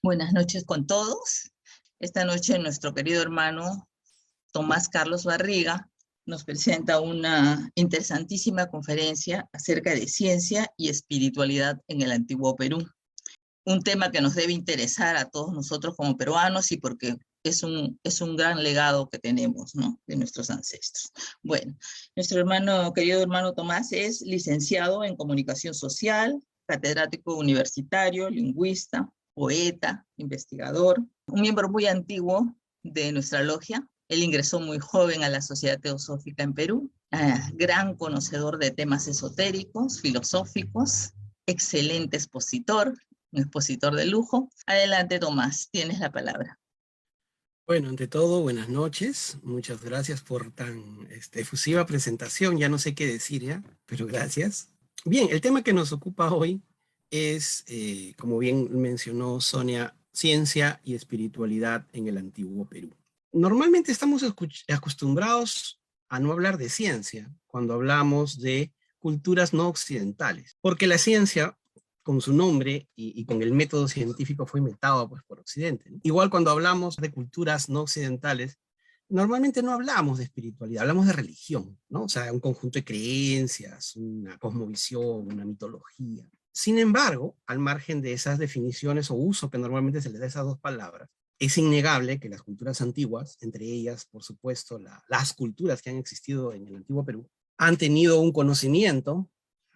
Buenas noches con todos. Esta noche nuestro querido hermano Tomás Carlos Barriga nos presenta una interesantísima conferencia acerca de ciencia y espiritualidad en el Antiguo Perú. Un tema que nos debe interesar a todos nosotros como peruanos y porque es un gran legado que tenemos, ¿no?, de nuestros ancestros. Bueno, nuestro querido hermano Tomás es licenciado en Comunicación Social, catedrático universitario, lingüista, poeta, investigador, un miembro muy antiguo de nuestra logia. Él ingresó muy joven a la Sociedad Teosófica en Perú, gran conocedor de temas esotéricos, filosóficos, excelente expositor, un expositor de lujo. Adelante, Tomás, tienes la palabra. Bueno, ante todo, buenas noches. Muchas gracias por tan efusiva presentación. Ya no sé qué decir ya, pero gracias. Bien, el tema que nos ocupa hoy es, como bien mencionó Sonia, ciencia y espiritualidad en el Antiguo Perú. Normalmente estamos acostumbrados a no hablar de ciencia cuando hablamos de culturas no occidentales, porque la ciencia, con su nombre y con el método científico, fue inventado pues, por Occidente, ¿no? Igual cuando hablamos de culturas no occidentales, normalmente no hablamos de espiritualidad, hablamos de religión, ¿no? O sea, un conjunto de creencias, una cosmovisión, una mitología. Sin embargo, al margen de esas definiciones o uso que normalmente se les da a esas dos palabras, es innegable que las culturas antiguas, entre ellas, por supuesto, las culturas que han existido en el Antiguo Perú, han tenido un conocimiento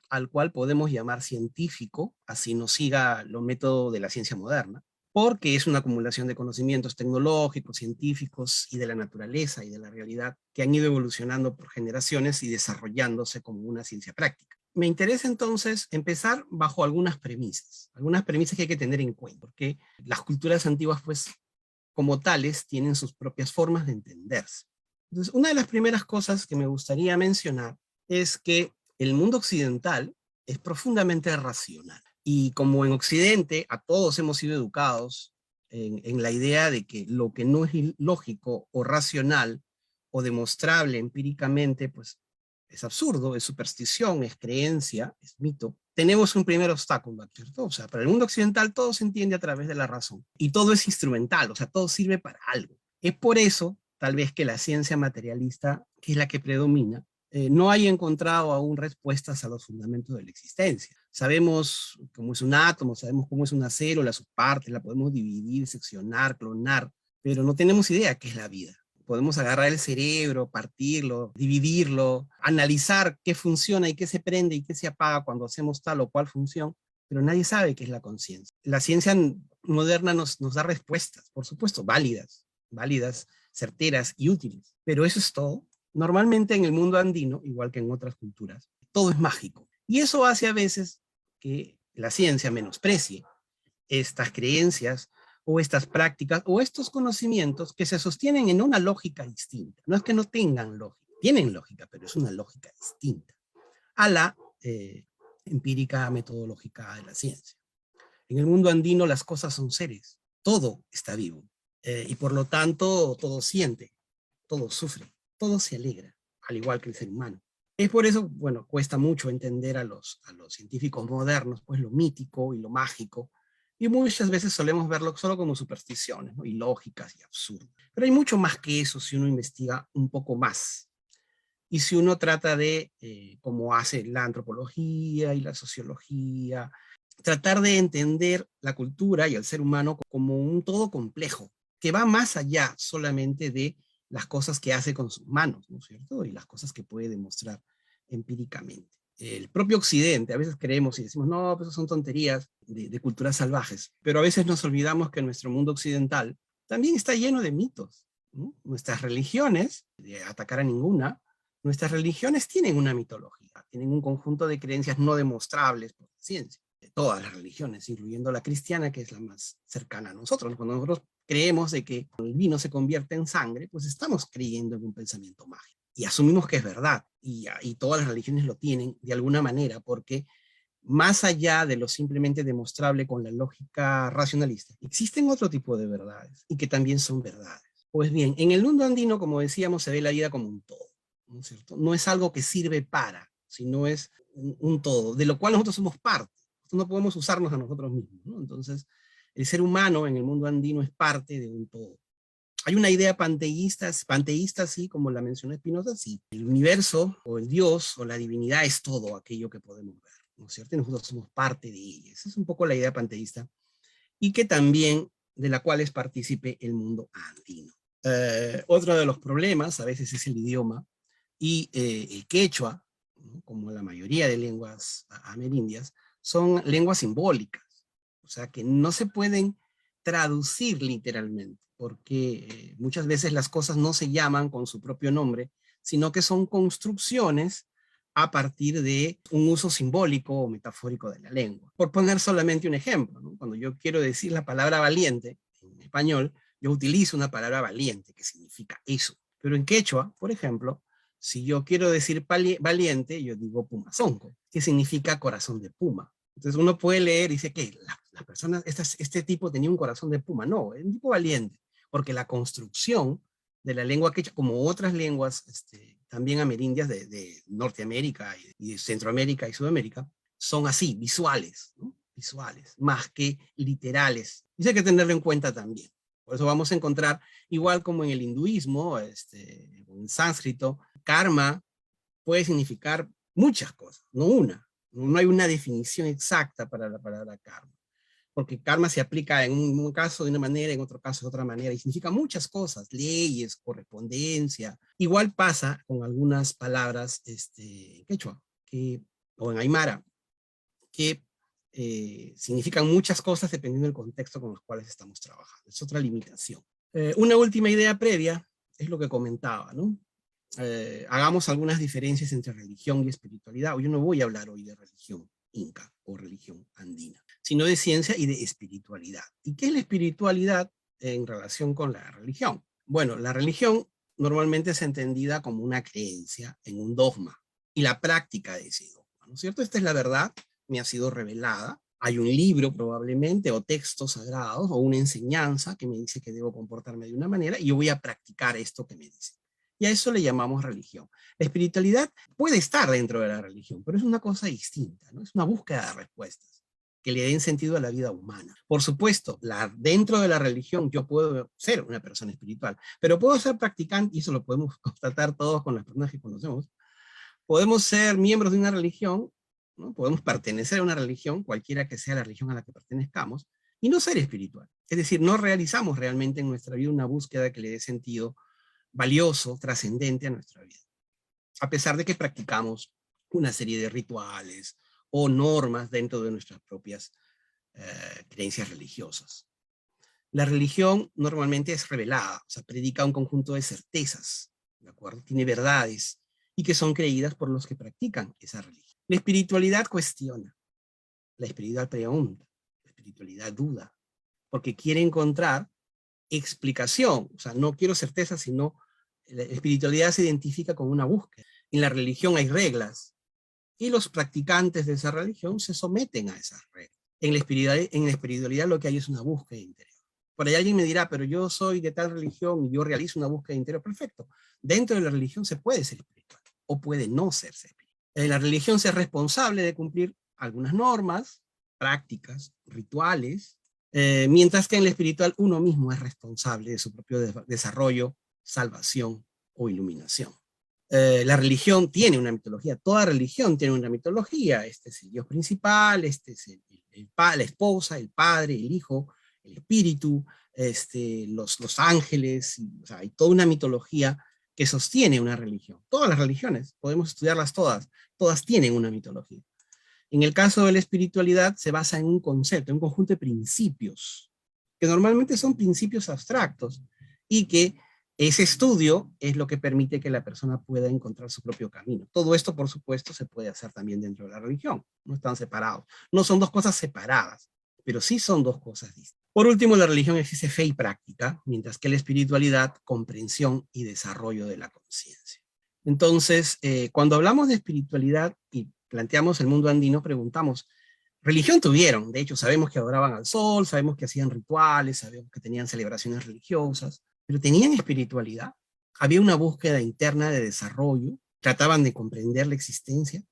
al cual podemos llamar científico, así nos siga los métodos de la ciencia moderna, porque es una acumulación de conocimientos tecnológicos, científicos y de la naturaleza y de la realidad que han ido evolucionando por generaciones y desarrollándose como una ciencia práctica. Me interesa entonces empezar bajo algunas premisas que hay que tener en cuenta, porque las culturas antiguas, pues, como tales, tienen sus propias formas de entenderse. Entonces, una de las primeras cosas que me gustaría mencionar es que el mundo occidental es profundamente racional. Y como en Occidente a todos hemos sido educados en la idea de que lo que no es lógico o racional o demostrable empíricamente, pues es absurdo, es superstición, es creencia, es mito. Tenemos un primer obstáculo, ¿cierto? O sea, para el mundo occidental todo se entiende a través de la razón. Y todo es instrumental, o sea, todo sirve para algo. Es por eso, tal vez, que la ciencia materialista, que es la que predomina, no haya encontrado aún respuestas a los fundamentos de la existencia. Sabemos cómo es un átomo, sabemos cómo es una célula, sus partes, la podemos dividir, seccionar, clonar, pero no tenemos idea qué es la vida. Podemos agarrar el cerebro, partirlo, dividirlo, analizar qué funciona y qué se prende y qué se apaga cuando hacemos tal o cual función, pero nadie sabe qué es la conciencia. La ciencia moderna nos da respuestas, por supuesto, válidas, certeras y útiles, pero eso es todo. Normalmente en el mundo andino, igual que en otras culturas, todo es mágico. Y eso hace a veces que la ciencia menosprecie estas creencias o estas prácticas o estos conocimientos que se sostienen en una lógica distinta. No es que no tengan lógica, tienen lógica, pero es una lógica distinta a la empírica metodológica de la ciencia. En el mundo andino las cosas son seres, todo está vivo y por lo tanto todo siente, todo sufre, todo se alegra, al igual que el ser humano. Es por eso, bueno, cuesta mucho entender a los científicos modernos, pues lo mítico y lo mágico, y muchas veces solemos verlo solo como supersticiones, ¿no? Ilógicas y absurdas. Pero hay mucho más que eso si uno investiga un poco más. Y si uno trata de, como hace la antropología y la sociología, tratar de entender la cultura y al ser humano como un todo complejo, que va más allá solamente de las cosas que hace con sus manos, ¿no es cierto? Y las cosas que puede demostrar empíricamente. El propio Occidente, a veces creemos y decimos, no, pues eso son tonterías de culturas salvajes, pero a veces nos olvidamos que nuestro mundo occidental también está lleno de mitos, ¿no? Nuestras religiones, de atacar a ninguna, nuestras religiones tienen una mitología, tienen un conjunto de creencias no demostrables por la ciencia. De todas las religiones, incluyendo la cristiana, que es la más cercana a nosotros. Cuando nosotros creemos de que el vino se convierte en sangre, pues estamos creyendo en un pensamiento mágico. Y asumimos que es verdad, y todas las religiones lo tienen de alguna manera, porque más allá de lo simplemente demostrable con la lógica racionalista, existen otro tipo de verdades, y que también son verdades. Pues bien, en el mundo andino, como decíamos, se ve la vida como un todo, ¿no es cierto? No es algo que sirve para, sino es un todo, de lo cual nosotros somos parte. No podemos usarnos a nosotros mismos, ¿no? Entonces, El ser humano en el mundo andino es parte de un todo. Hay una idea panteísta, sí, como la mencionó Spinoza, sí. El universo, o el Dios, o la divinidad es todo aquello que podemos ver, ¿no es cierto? Y nosotros somos parte de ella. Esa es un poco la idea panteísta, y que también, de la cual es partícipe el mundo andino. Otro de los problemas, a veces, es el idioma, y el quechua, ¿no? Como la mayoría de lenguas amerindias, son lenguas simbólicas, o sea que no se pueden traducir literalmente, porque muchas veces las cosas no se llaman con su propio nombre, sino que son construcciones a partir de un uso simbólico o metafórico de la lengua. Por poner solamente un ejemplo, ¿no? Cuando yo quiero decir la palabra valiente en español, yo utilizo una palabra valiente, que significa eso. Pero en quechua, por ejemplo, si yo quiero decir valiente, yo digo pumazonco, que significa corazón de puma. Entonces uno puede leer y dice que la persona, este tipo tenía un corazón de puma. No, es un tipo valiente, porque la construcción de la lengua quechua, como otras lenguas también amerindias de Norteamérica y de Centroamérica y Sudamérica, son así, visuales, ¿no? Visuales, más que literales. Y eso hay que tenerlo en cuenta también. Por eso vamos a encontrar, igual como en el hinduismo, en sánscrito, karma puede significar muchas cosas, no una. No hay una definición exacta para la palabra karma, porque karma se aplica en un caso de una manera, en otro caso de otra manera, y significa muchas cosas, leyes, correspondencia. Igual pasa con algunas palabras en quechua, o en aymara, que significan muchas cosas dependiendo del contexto con los cuales estamos trabajando. Es otra limitación. Una última idea previa es lo que comentaba, ¿no? Hagamos algunas diferencias entre religión y espiritualidad. Yo no voy a hablar hoy de religión inca o religión andina, sino de ciencia y de espiritualidad. ¿Y qué es la espiritualidad en relación con la religión? Bueno, la religión normalmente es entendida como una creencia en un dogma y la práctica de ese dogma, ¿no es cierto? Esta es la verdad, me ha sido revelada. Hay un libro probablemente, o textos sagrados, o una enseñanza que me dice que debo comportarme de una manera, y yo voy a practicar esto que me dice. Y a eso le llamamos religión. La espiritualidad puede estar dentro de la religión, pero es una cosa distinta, ¿no? Es una búsqueda de respuestas que le den sentido a la vida humana. Por supuesto, dentro de la religión yo puedo ser una persona espiritual, pero puedo ser practicante, y eso lo podemos constatar todos con las personas que conocemos. Podemos ser miembros de una religión, ¿no? Podemos pertenecer a una religión, cualquiera que sea la religión a la que pertenezcamos, y no ser espiritual. Es decir, no realizamos realmente en nuestra vida una búsqueda que le dé sentido valioso, trascendente a nuestra vida, a pesar de que practicamos una serie de rituales o normas dentro de nuestras propias creencias religiosas. La religión normalmente es revelada, o sea, predica un conjunto de certezas, ¿de acuerdo? Tiene verdades y que son creídas por los que practican esa religión. La espiritualidad cuestiona, la espiritualidad pregunta, la espiritualidad duda, porque quiere encontrar explicación, o sea, no quiero certeza, sino la espiritualidad se identifica con una búsqueda. En la religión hay reglas, y los practicantes de esa religión se someten a esas reglas. En la espiritualidad lo que hay es una búsqueda interior. Por ahí alguien me dirá, pero yo soy de tal religión y yo realizo una búsqueda interior. Perfecto. Dentro de la religión se puede ser espiritual, o puede no ser espiritual. La religión se es responsable de cumplir algunas normas, prácticas, rituales, mientras que en la espiritual uno mismo es responsable de su propio desarrollo, salvación o iluminación. La religión tiene una mitología, toda religión tiene una mitología. Este es el Dios principal, este es la esposa, el padre, el hijo, el espíritu, los ángeles, o sea, hay toda una mitología que sostiene una religión. Todas las religiones, podemos estudiarlas todas tienen una mitología. En el caso de la espiritualidad se basa en un concepto, en un conjunto de principios, que normalmente son principios abstractos, y que ese estudio es lo que permite que la persona pueda encontrar su propio camino. Todo esto, por supuesto, se puede hacer también dentro de la religión, no están separados. No son dos cosas separadas, pero sí son dos cosas distintas. Por último, la religión existe fe y práctica, mientras que la espiritualidad, comprensión y desarrollo de la conciencia. Entonces, cuando hablamos de espiritualidad y planteamos el mundo andino, preguntamos, religión tuvieron, de hecho sabemos que adoraban al sol, sabemos que hacían rituales, sabemos que tenían celebraciones religiosas, pero tenían espiritualidad, había una búsqueda interna de desarrollo, trataban de comprender la existencia,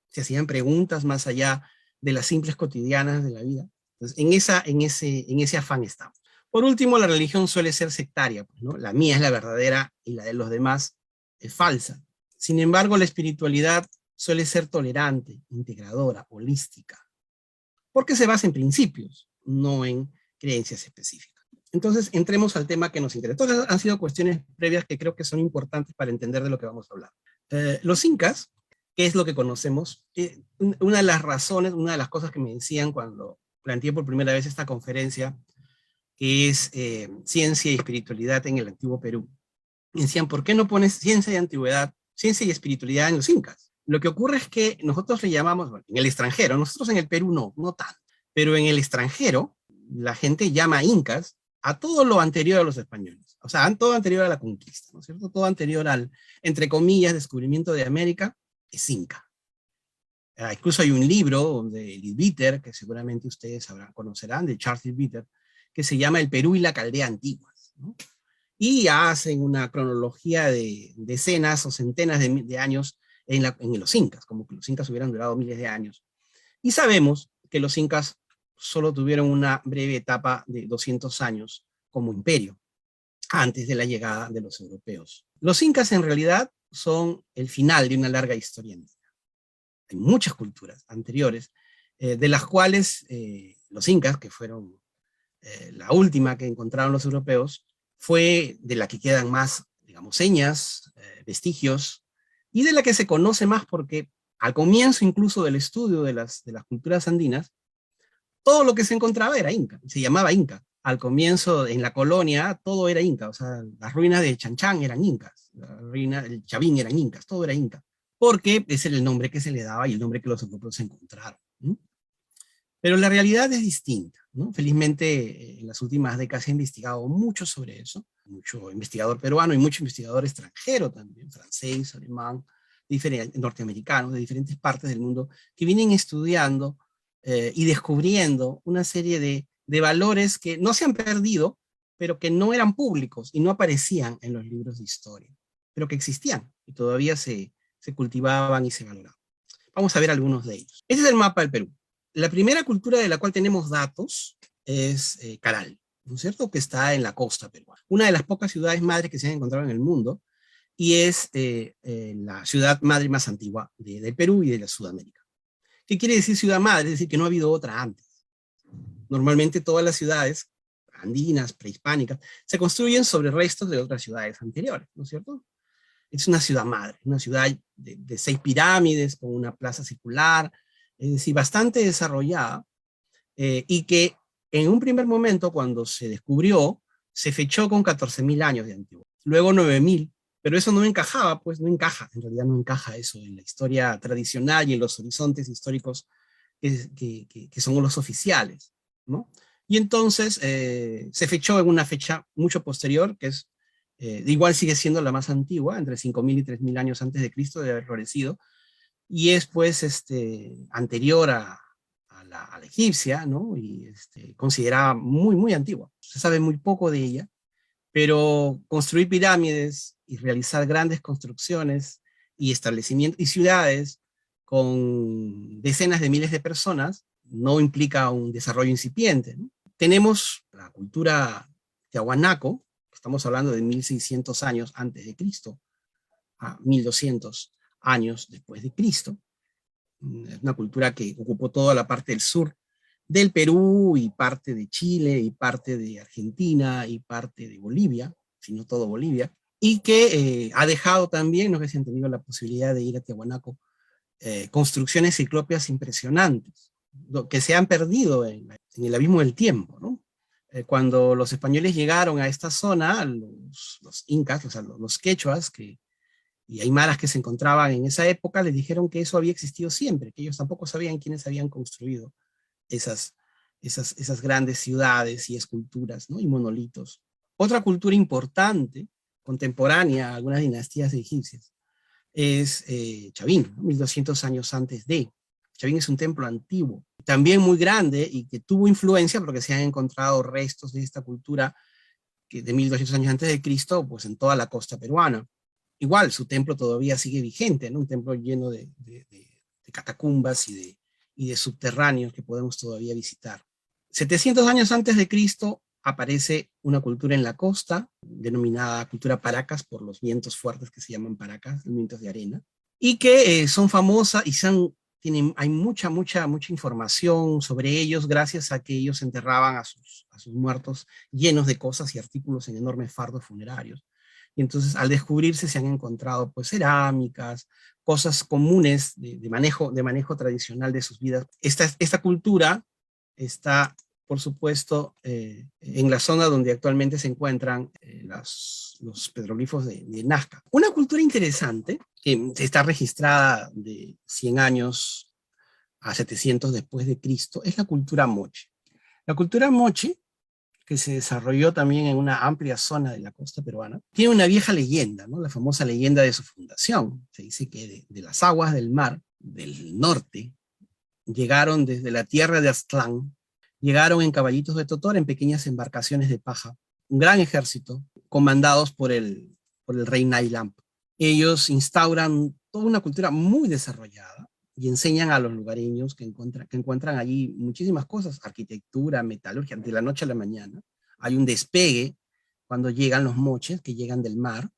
se hacían preguntas más allá de las simples cotidianas de la vida. Entonces, en ese afán estamos. Por último, la religión suele ser sectaria, pues, ¿no? La mía es la verdadera y la de los demás es falsa. Sin embargo, la espiritualidad suele ser tolerante, integradora, holística, porque se basa en principios, no en creencias específicas. Entonces, entremos al tema que nos interesa. Todas han sido cuestiones previas que creo que son importantes para entender de lo que vamos a hablar. Los incas, ¿qué es lo que conocemos? Una de las razones, una de las cosas que me decían cuando planteé por primera vez esta conferencia, que es ciencia y espiritualidad en el antiguo Perú. Me decían, ¿por qué no pones ciencia y antigüedad, ciencia y espiritualidad en los incas? Lo que ocurre es que nosotros le llamamos, bueno, en el extranjero, nosotros en el Perú no tanto, pero en el extranjero la gente llama incas a todo lo anterior a los españoles, o sea, todo anterior a la conquista, ¿no es cierto? Todo anterior al, entre comillas, descubrimiento de América, es inca. Incluso hay un libro de Leadbeater, que seguramente ustedes conocerán, de Charles Leadbeater, que se llama El Perú y la Caldea Antiguas, ¿no? Y hacen una cronología de decenas o centenas de años en los incas, como que los incas hubieran durado miles de años. Y sabemos que los incas solo tuvieron una breve etapa de 200 años como imperio, antes de la llegada de los europeos. Los incas en realidad son el final de una larga historia. Hay muchas culturas anteriores, de las cuales los incas, que fueron la última que encontraron los europeos, fue de la que quedan más, digamos, señas, vestigios, y de la que se conoce más porque al comienzo incluso del estudio de las culturas andinas, todo lo que se encontraba era inca, se llamaba inca. Al comienzo, en la colonia, todo era inca, o sea, las ruinas de Chanchán eran incas, el Chavín eran incas, todo era inca, porque ese era el nombre que se le daba y el nombre que los europeos encontraron, ¿no? Pero la realidad es distinta, ¿no? Felizmente, en las últimas décadas he investigado mucho sobre eso, mucho investigador peruano y mucho investigador extranjero también, francés, alemán, norteamericano, de diferentes partes del mundo, que vienen estudiando y descubriendo una serie de valores que no se han perdido, pero que no eran públicos y no aparecían en los libros de historia, pero que existían y todavía se cultivaban y se valoraban. Vamos a ver algunos de ellos. Este es el mapa del Perú. La primera cultura de la cual tenemos datos es Caral, ¿no es cierto?, que está en la costa peruana. Una de las pocas ciudades madres que se han encontrado en el mundo, y es la ciudad madre más antigua del Perú y de la Sudamérica. ¿Qué quiere decir ciudad madre? Es decir, que no ha habido otra antes. Normalmente todas las ciudades andinas, prehispánicas, se construyen sobre restos de otras ciudades anteriores, ¿no es cierto? Es una ciudad madre, una ciudad de 6 pirámides, con una plaza circular, es decir, bastante desarrollada, y que en un primer momento, cuando se descubrió, se fechó con 14.000 años de antigüedad, luego 9.000, pero eso no encajaba, pues no encaja, en realidad no encaja eso en la historia tradicional y en los horizontes históricos que son los oficiales, ¿no? Y entonces se fechó en una fecha mucho posterior, que es, igual sigue siendo la más antigua, entre 5.000 y 3.000 años antes de Cristo de haber florecido, y es pues anterior a la egipcia, ¿no? Y considerada muy antigua. Se sabe muy poco de ella, pero construir pirámides y realizar grandes construcciones y establecimientos y ciudades con decenas de miles de personas no implica un desarrollo incipiente, ¿no? Tenemos la cultura tiahuanaco, estamos hablando de 1.600 años antes de Cristo, a 1.200 años después de Cristo. Es una cultura que ocupó toda la parte del sur del Perú y parte de Chile y parte de Argentina y parte de Bolivia, si no todo Bolivia, y que ha dejado también, no sé si han tenido la posibilidad de ir a Tiahuanaco, construcciones ciclópeas impresionantes, que se han perdido en el abismo del tiempo, ¿no? Cuando los españoles llegaron a esta zona, los incas, o sea, los quechuas, y aymaras que se encontraban en esa época, les dijeron que eso había existido siempre, que ellos tampoco sabían quiénes habían construido esas grandes ciudades y esculturas, ¿no? Y monolitos. Otra cultura importante, contemporánea a algunas dinastías egipcias, es Chavín, ¿no? 1.200 años antes de. Chavín es un templo antiguo, también muy grande y que tuvo influencia porque se han encontrado restos de esta cultura que de 1.200 años antes de Cristo, pues en toda la costa peruana. Igual, su templo todavía sigue vigente, ¿no? Un templo lleno de catacumbas y de subterráneos que podemos todavía visitar. 700 años antes de Cristo aparece una cultura en la costa, denominada cultura Paracas por los vientos fuertes que se llaman Paracas, vientos de arena, y que son famosas y hay mucha información sobre ellos gracias a que ellos enterraban a sus muertos llenos de cosas y artículos en enormes fardos funerarios. Y entonces al descubrirse se han encontrado pues cerámicas, cosas comunes de manejo tradicional de sus vidas. Esta cultura está, por supuesto, en la zona donde actualmente se encuentran los petroglifos de Nazca. Una cultura interesante que está registrada de 100 años a 700 después de Cristo es la cultura moche. La cultura moche, que se desarrolló también en una amplia zona de la costa peruana, tiene una vieja leyenda, ¿no? La famosa leyenda de su fundación. Se dice que de las aguas del mar del norte llegaron desde la tierra de Aztlán, llegaron en caballitos de Totor, en pequeñas embarcaciones de paja, un gran ejército, comandados por el rey Nailamp. Ellos instauran toda una cultura muy desarrollada y enseñan a los lugareños que encuentran allí muchísimas cosas, arquitectura, metalurgia, de la noche a la mañana. Hay un despegue cuando llegan los moches, que llegan del mar,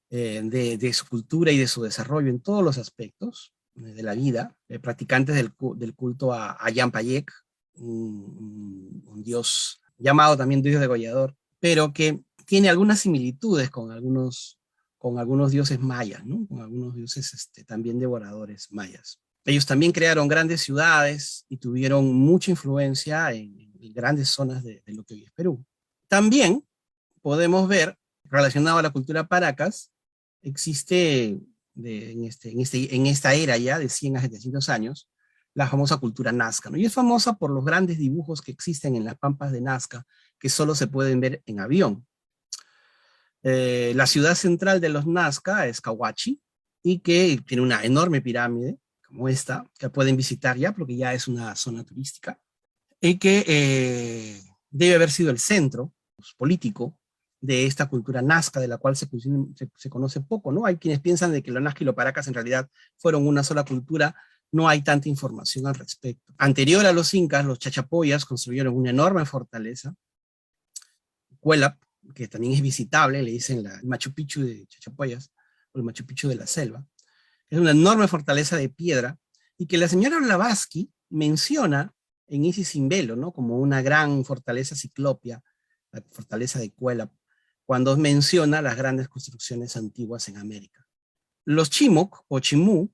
de su cultura y de su desarrollo en todos los aspectos de la vida, practicantes del culto a Yampayek, un dios llamado también dios degollador, pero que tiene algunas similitudes con algunos dioses mayas, ¿no? Con algunos dioses también devoradores mayas. Ellos también crearon grandes ciudades y tuvieron mucha influencia en grandes zonas de lo que hoy es Perú. También podemos ver, relacionado a la cultura Paracas, existe en esta era ya de 100 a 700 años, la famosa cultura Nazca, ¿no? Y es famosa por los grandes dibujos que existen en las pampas de Nazca, que solo se pueden ver en avión. La ciudad central de los Nazca es Cahuachi, y que tiene una enorme pirámide, como esta, que pueden visitar ya, porque ya es una zona turística, y que debe haber sido el centro político de esta cultura Nazca, de la cual se conoce poco, ¿no? Hay quienes piensan de que los Nazca y los Paracas en realidad fueron una sola cultura. No hay tanta información al respecto. Anterior a los incas, los chachapoyas construyeron una enorme fortaleza, Cuelap, que también es visitable, le dicen el Machu Picchu de Chachapoyas, o el Machu Picchu de la selva. Es una enorme fortaleza de piedra, y que la señora Blavatsky menciona en Isis Velo, ¿no? Como una gran fortaleza ciclopia, la fortaleza de Cuelap, cuando menciona las grandes construcciones antiguas en América. Los Chimoc o Chimú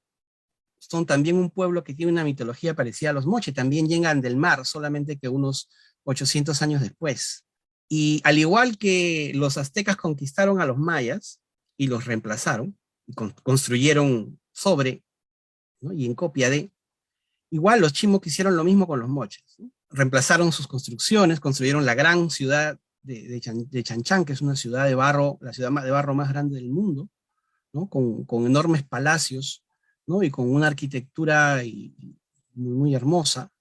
son también un pueblo que tiene una mitología parecida a los moche, también llegan del mar, solamente que unos 800 años después. Y al igual que los aztecas conquistaron a los mayas y los reemplazaron, y construyeron sobre, ¿no? Y en copia de, igual los Chimoc hicieron lo mismo con los moches, ¿no? Reemplazaron sus construcciones, construyeron la gran ciudad de Chanchán, que es una ciudad de barro, la ciudad de barro más grande del mundo, ¿no? Con enormes palacios, ¿no? Y con una arquitectura muy hermosa,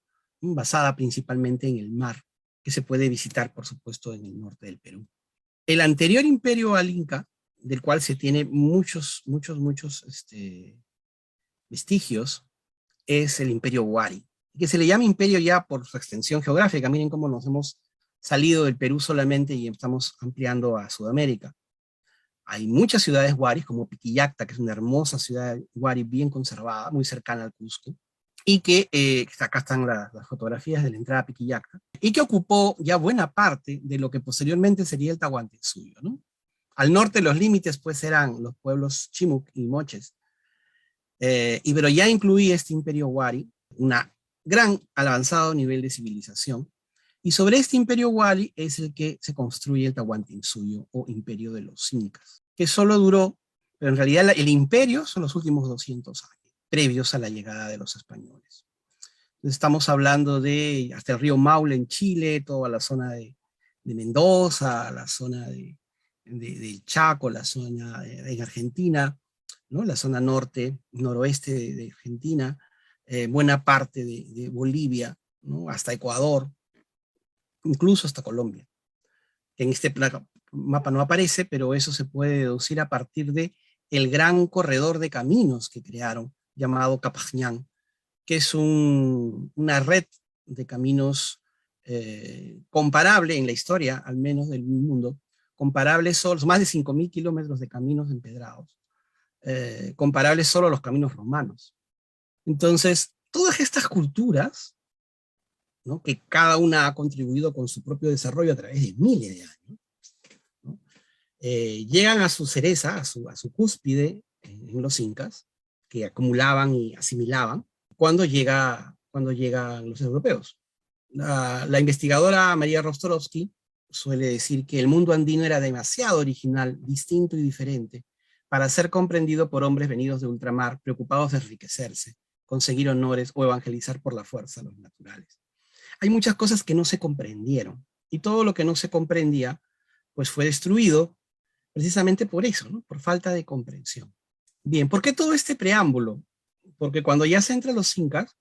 ¿no? Basada principalmente en el mar, que se puede visitar, por supuesto, en el norte del Perú. El anterior imperio al Inca, del cual se tiene muchos vestigios, es el imperio Huari, que se le llama imperio ya por su extensión geográfica. Miren cómo nos hemos salido del Perú solamente y estamos ampliando a Sudamérica. Hay muchas ciudades huaris, como Piquillacta, que es una hermosa ciudad huari bien conservada, muy cercana al Cusco, y que acá están las fotografías de la entrada a Piquillacta, y que ocupó ya buena parte de lo que posteriormente sería el Tahuantinsuyo, ¿no? Al norte los límites pues eran los pueblos Chimuc y Moches, pero ya incluía este imperio huari, un gran avanzado nivel de civilización, y sobre este imperio Huari es el que se construye el Tahuantinsuyo o imperio de los incas, que solo duró, pero en realidad el imperio son los últimos 200 años, previos a la llegada de los españoles. Entonces estamos hablando de hasta el río Maule en Chile, toda la zona de Mendoza, la zona del Chaco, la zona en Argentina, ¿no? La zona norte, noroeste de Argentina, buena parte de Bolivia, ¿no? Hasta Ecuador, incluso hasta Colombia, que en este mapa no aparece, pero eso se puede deducir a partir de el gran corredor de caminos que crearon, llamado Capajñán, que es una red de caminos comparable en la historia, al menos del mundo, comparable solo, más de 5.000 kilómetros de caminos empedrados, comparables solo a los caminos romanos. Entonces, todas estas culturas, ¿no?, que cada una ha contribuido con su propio desarrollo a través de miles de años, ¿no?, llegan a su cereza, a su cúspide en los incas, que acumulaban y asimilaban, cuando llegan los europeos. La investigadora María Rostorovsky suele decir que el mundo andino era demasiado original, distinto y diferente para ser comprendido por hombres venidos de ultramar, preocupados de enriquecerse, conseguir honores o evangelizar por la fuerza a los naturales. Hay muchas cosas que no se comprendieron, y todo lo que no se comprendía pues fue destruido precisamente por eso, ¿no?, por falta de comprensión. Bien, ¿por qué todo este preámbulo? Porque cuando ya se entran los incas,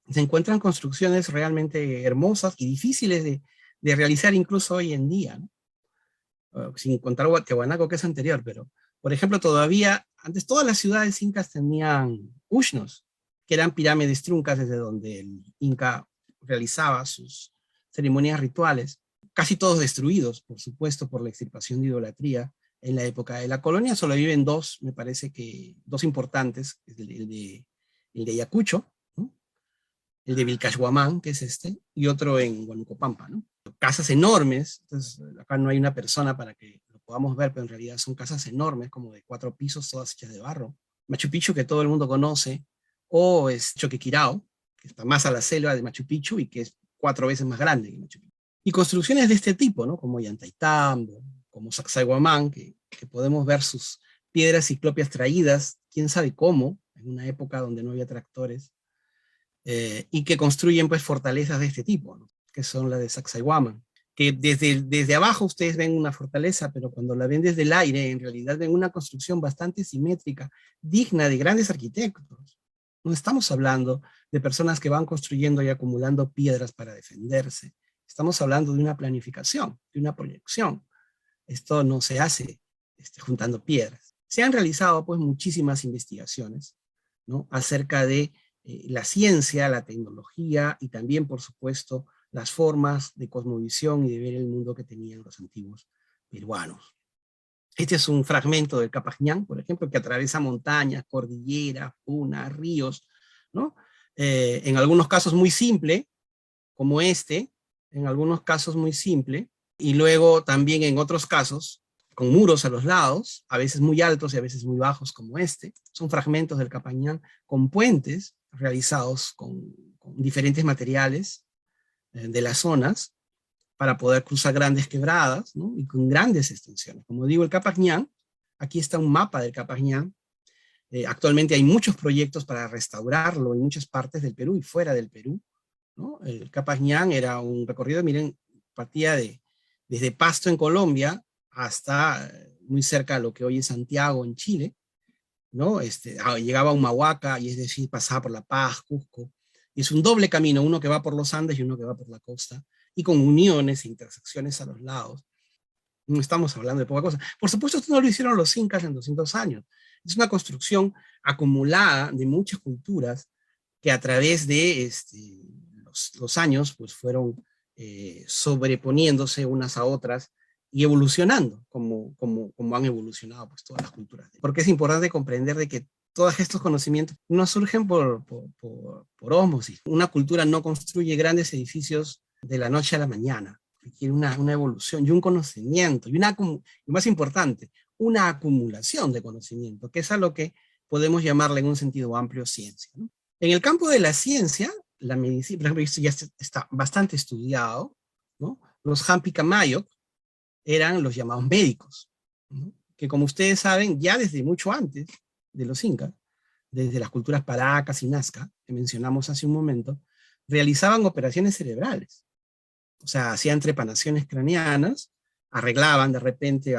se encuentran construcciones realmente hermosas y difíciles de realizar incluso hoy en día, ¿no? Sin contar Tiahuanaco, que es anterior, pero, por ejemplo, todavía, antes todas las ciudades incas tenían ushnos, que eran pirámides truncas desde donde el inca realizaba sus ceremonias rituales, casi todos destruidos, por supuesto, por la extirpación de idolatría. En la época de la colonia solo viven dos, me parece que dos importantes, el de Ayacucho, ¿no?, el de Vilcashuamán, que es este, y otro en Huanucopampa, ¿no? Casas enormes, entonces acá no hay una persona para que lo podamos ver, pero en realidad son casas enormes, como de 4 pisos, todas hechas de barro. Machu Picchu, que todo el mundo conoce, o es Choquequirao, que está más a la selva de Machu Picchu y que es 4 veces más grande que Machu Picchu. Y construcciones de este tipo, ¿no?, como Ollantaytambo, como Sacsayhuamán, que podemos ver sus piedras ciclópeas traídas, quién sabe cómo, en una época donde no había tractores, y que construyen pues fortalezas de este tipo, ¿no?, que son las de Sacsayhuamán, que desde abajo ustedes ven una fortaleza, pero cuando la ven desde el aire, en realidad ven una construcción bastante simétrica, digna de grandes arquitectos. No estamos hablando de personas que van construyendo y acumulando piedras para defenderse. Estamos hablando de una planificación, de una proyección. Esto no se hace juntando piedras. Se han realizado pues muchísimas investigaciones, ¿no?, acerca de la ciencia, la tecnología y también, por supuesto, las formas de cosmovisión y de ver el mundo que tenían los antiguos peruanos. Este es un fragmento del Capajñán, por ejemplo, que atraviesa montañas, cordilleras, punas, ríos, ¿no? En algunos casos muy simple, como este, en algunos casos muy simple, y luego también en otros casos con muros a los lados, a veces muy altos y a veces muy bajos como este. Son fragmentos del Capajñán con puentes realizados con diferentes materiales de las zonas para poder cruzar grandes quebradas, ¿no?, y con grandes extensiones. Como digo, el Capajñán, aquí está un mapa del Capajñán. Actualmente hay muchos proyectos para restaurarlo en muchas partes del Perú y fuera del Perú, ¿no? El Capajñán era un recorrido, miren, partía desde Pasto en Colombia hasta muy cerca de lo que hoy es Santiago en Chile, ¿no? Llegaba a Humahuaca, y es decir, pasaba por La Paz, Cusco, y es un doble camino, uno que va por los Andes y uno que va por la costa, y con uniones e intersecciones a los lados. No estamos hablando de poca cosa. Por supuesto, esto no lo hicieron los incas en 200 años. Es una construcción acumulada de muchas culturas que a través de los años pues fueron sobreponiéndose unas a otras y evolucionando como han evolucionado pues todas las culturas. Porque es importante comprender de que todos estos conocimientos no surgen por ósmosis. Una cultura no construye grandes edificios de la noche a la mañana. Requiere una evolución y un conocimiento, y más importante, una acumulación de conocimiento, que es a lo que podemos llamarle en un sentido amplio ciencia, ¿no? En el campo de la ciencia, la medicina, por ejemplo, esto ya está bastante estudiado, ¿no? Los Hampi Camayok eran los llamados médicos, ¿no?, que como ustedes saben, ya desde mucho antes de los incas, desde las culturas Paracas y Nazca, que mencionamos hace un momento, realizaban operaciones cerebrales. O sea, hacían trepanaciones craneanas, arreglaban de repente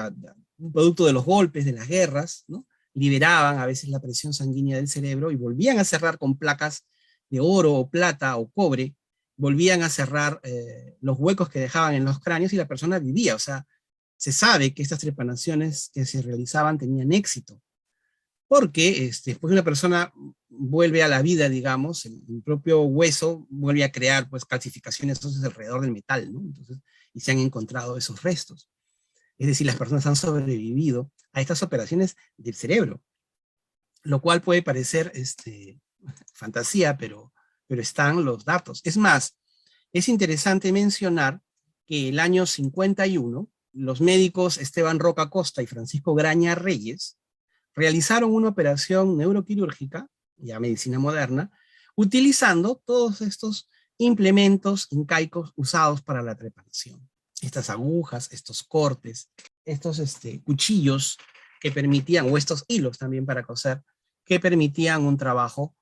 un producto de los golpes, de las guerras, ¿no?, liberaban a veces la presión sanguínea del cerebro y volvían a cerrar con placas de oro o plata o cobre, volvían a cerrar los huecos que dejaban en los cráneos y la persona vivía. O sea, se sabe que estas trepanaciones que se realizaban tenían éxito. porque después una persona vuelve a la vida, digamos, el propio hueso vuelve a crear pues calcificaciones entonces alrededor del metal, ¿no? Entonces, y se han encontrado esos restos. Es decir, las personas han sobrevivido a estas operaciones del cerebro, lo cual puede parecer fantasía, pero están los datos. Es más, es interesante mencionar que el año 51, los médicos Esteban Roca Costa y Francisco Graña Reyes realizaron una operación neuroquirúrgica, ya medicina moderna, utilizando todos estos implementos incaicos usados para la trepanación. Estas agujas, estos cortes, estos cuchillos que permitían, o estos hilos también para coser, que permitían un trabajo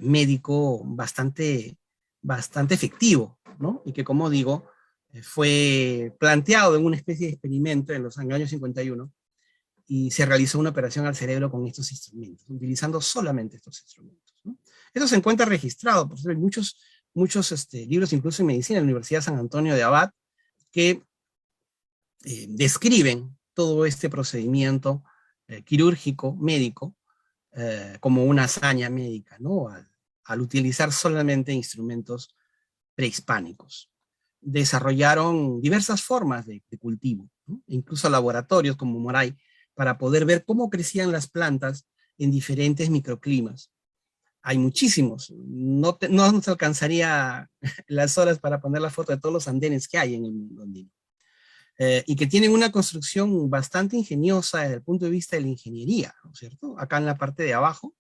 médico bastante efectivo, ¿no? Y que, como digo, fue planteado en una especie de experimento en los años 51 y se realizó una operación al cerebro con estos instrumentos, utilizando solamente estos instrumentos, ¿no? Esto se encuentra registrado, por ejemplo, hay muchos libros, incluso en medicina, en la Universidad de San Antonio de Abad, que describen todo este procedimiento quirúrgico, médico, como una hazaña médica, ¿no? Al utilizar solamente instrumentos prehispánicos. Desarrollaron diversas formas de cultivo, ¿no? Incluso laboratorios como Moray, para poder ver cómo crecían las plantas en diferentes microclimas. Hay muchísimos, no nos alcanzaría las horas para poner la foto de todos los andenes que hay en el mundo andino. Y que tienen una construcción bastante ingeniosa desde el punto de vista de la ingeniería, ¿no es cierto? Acá en la parte de abajo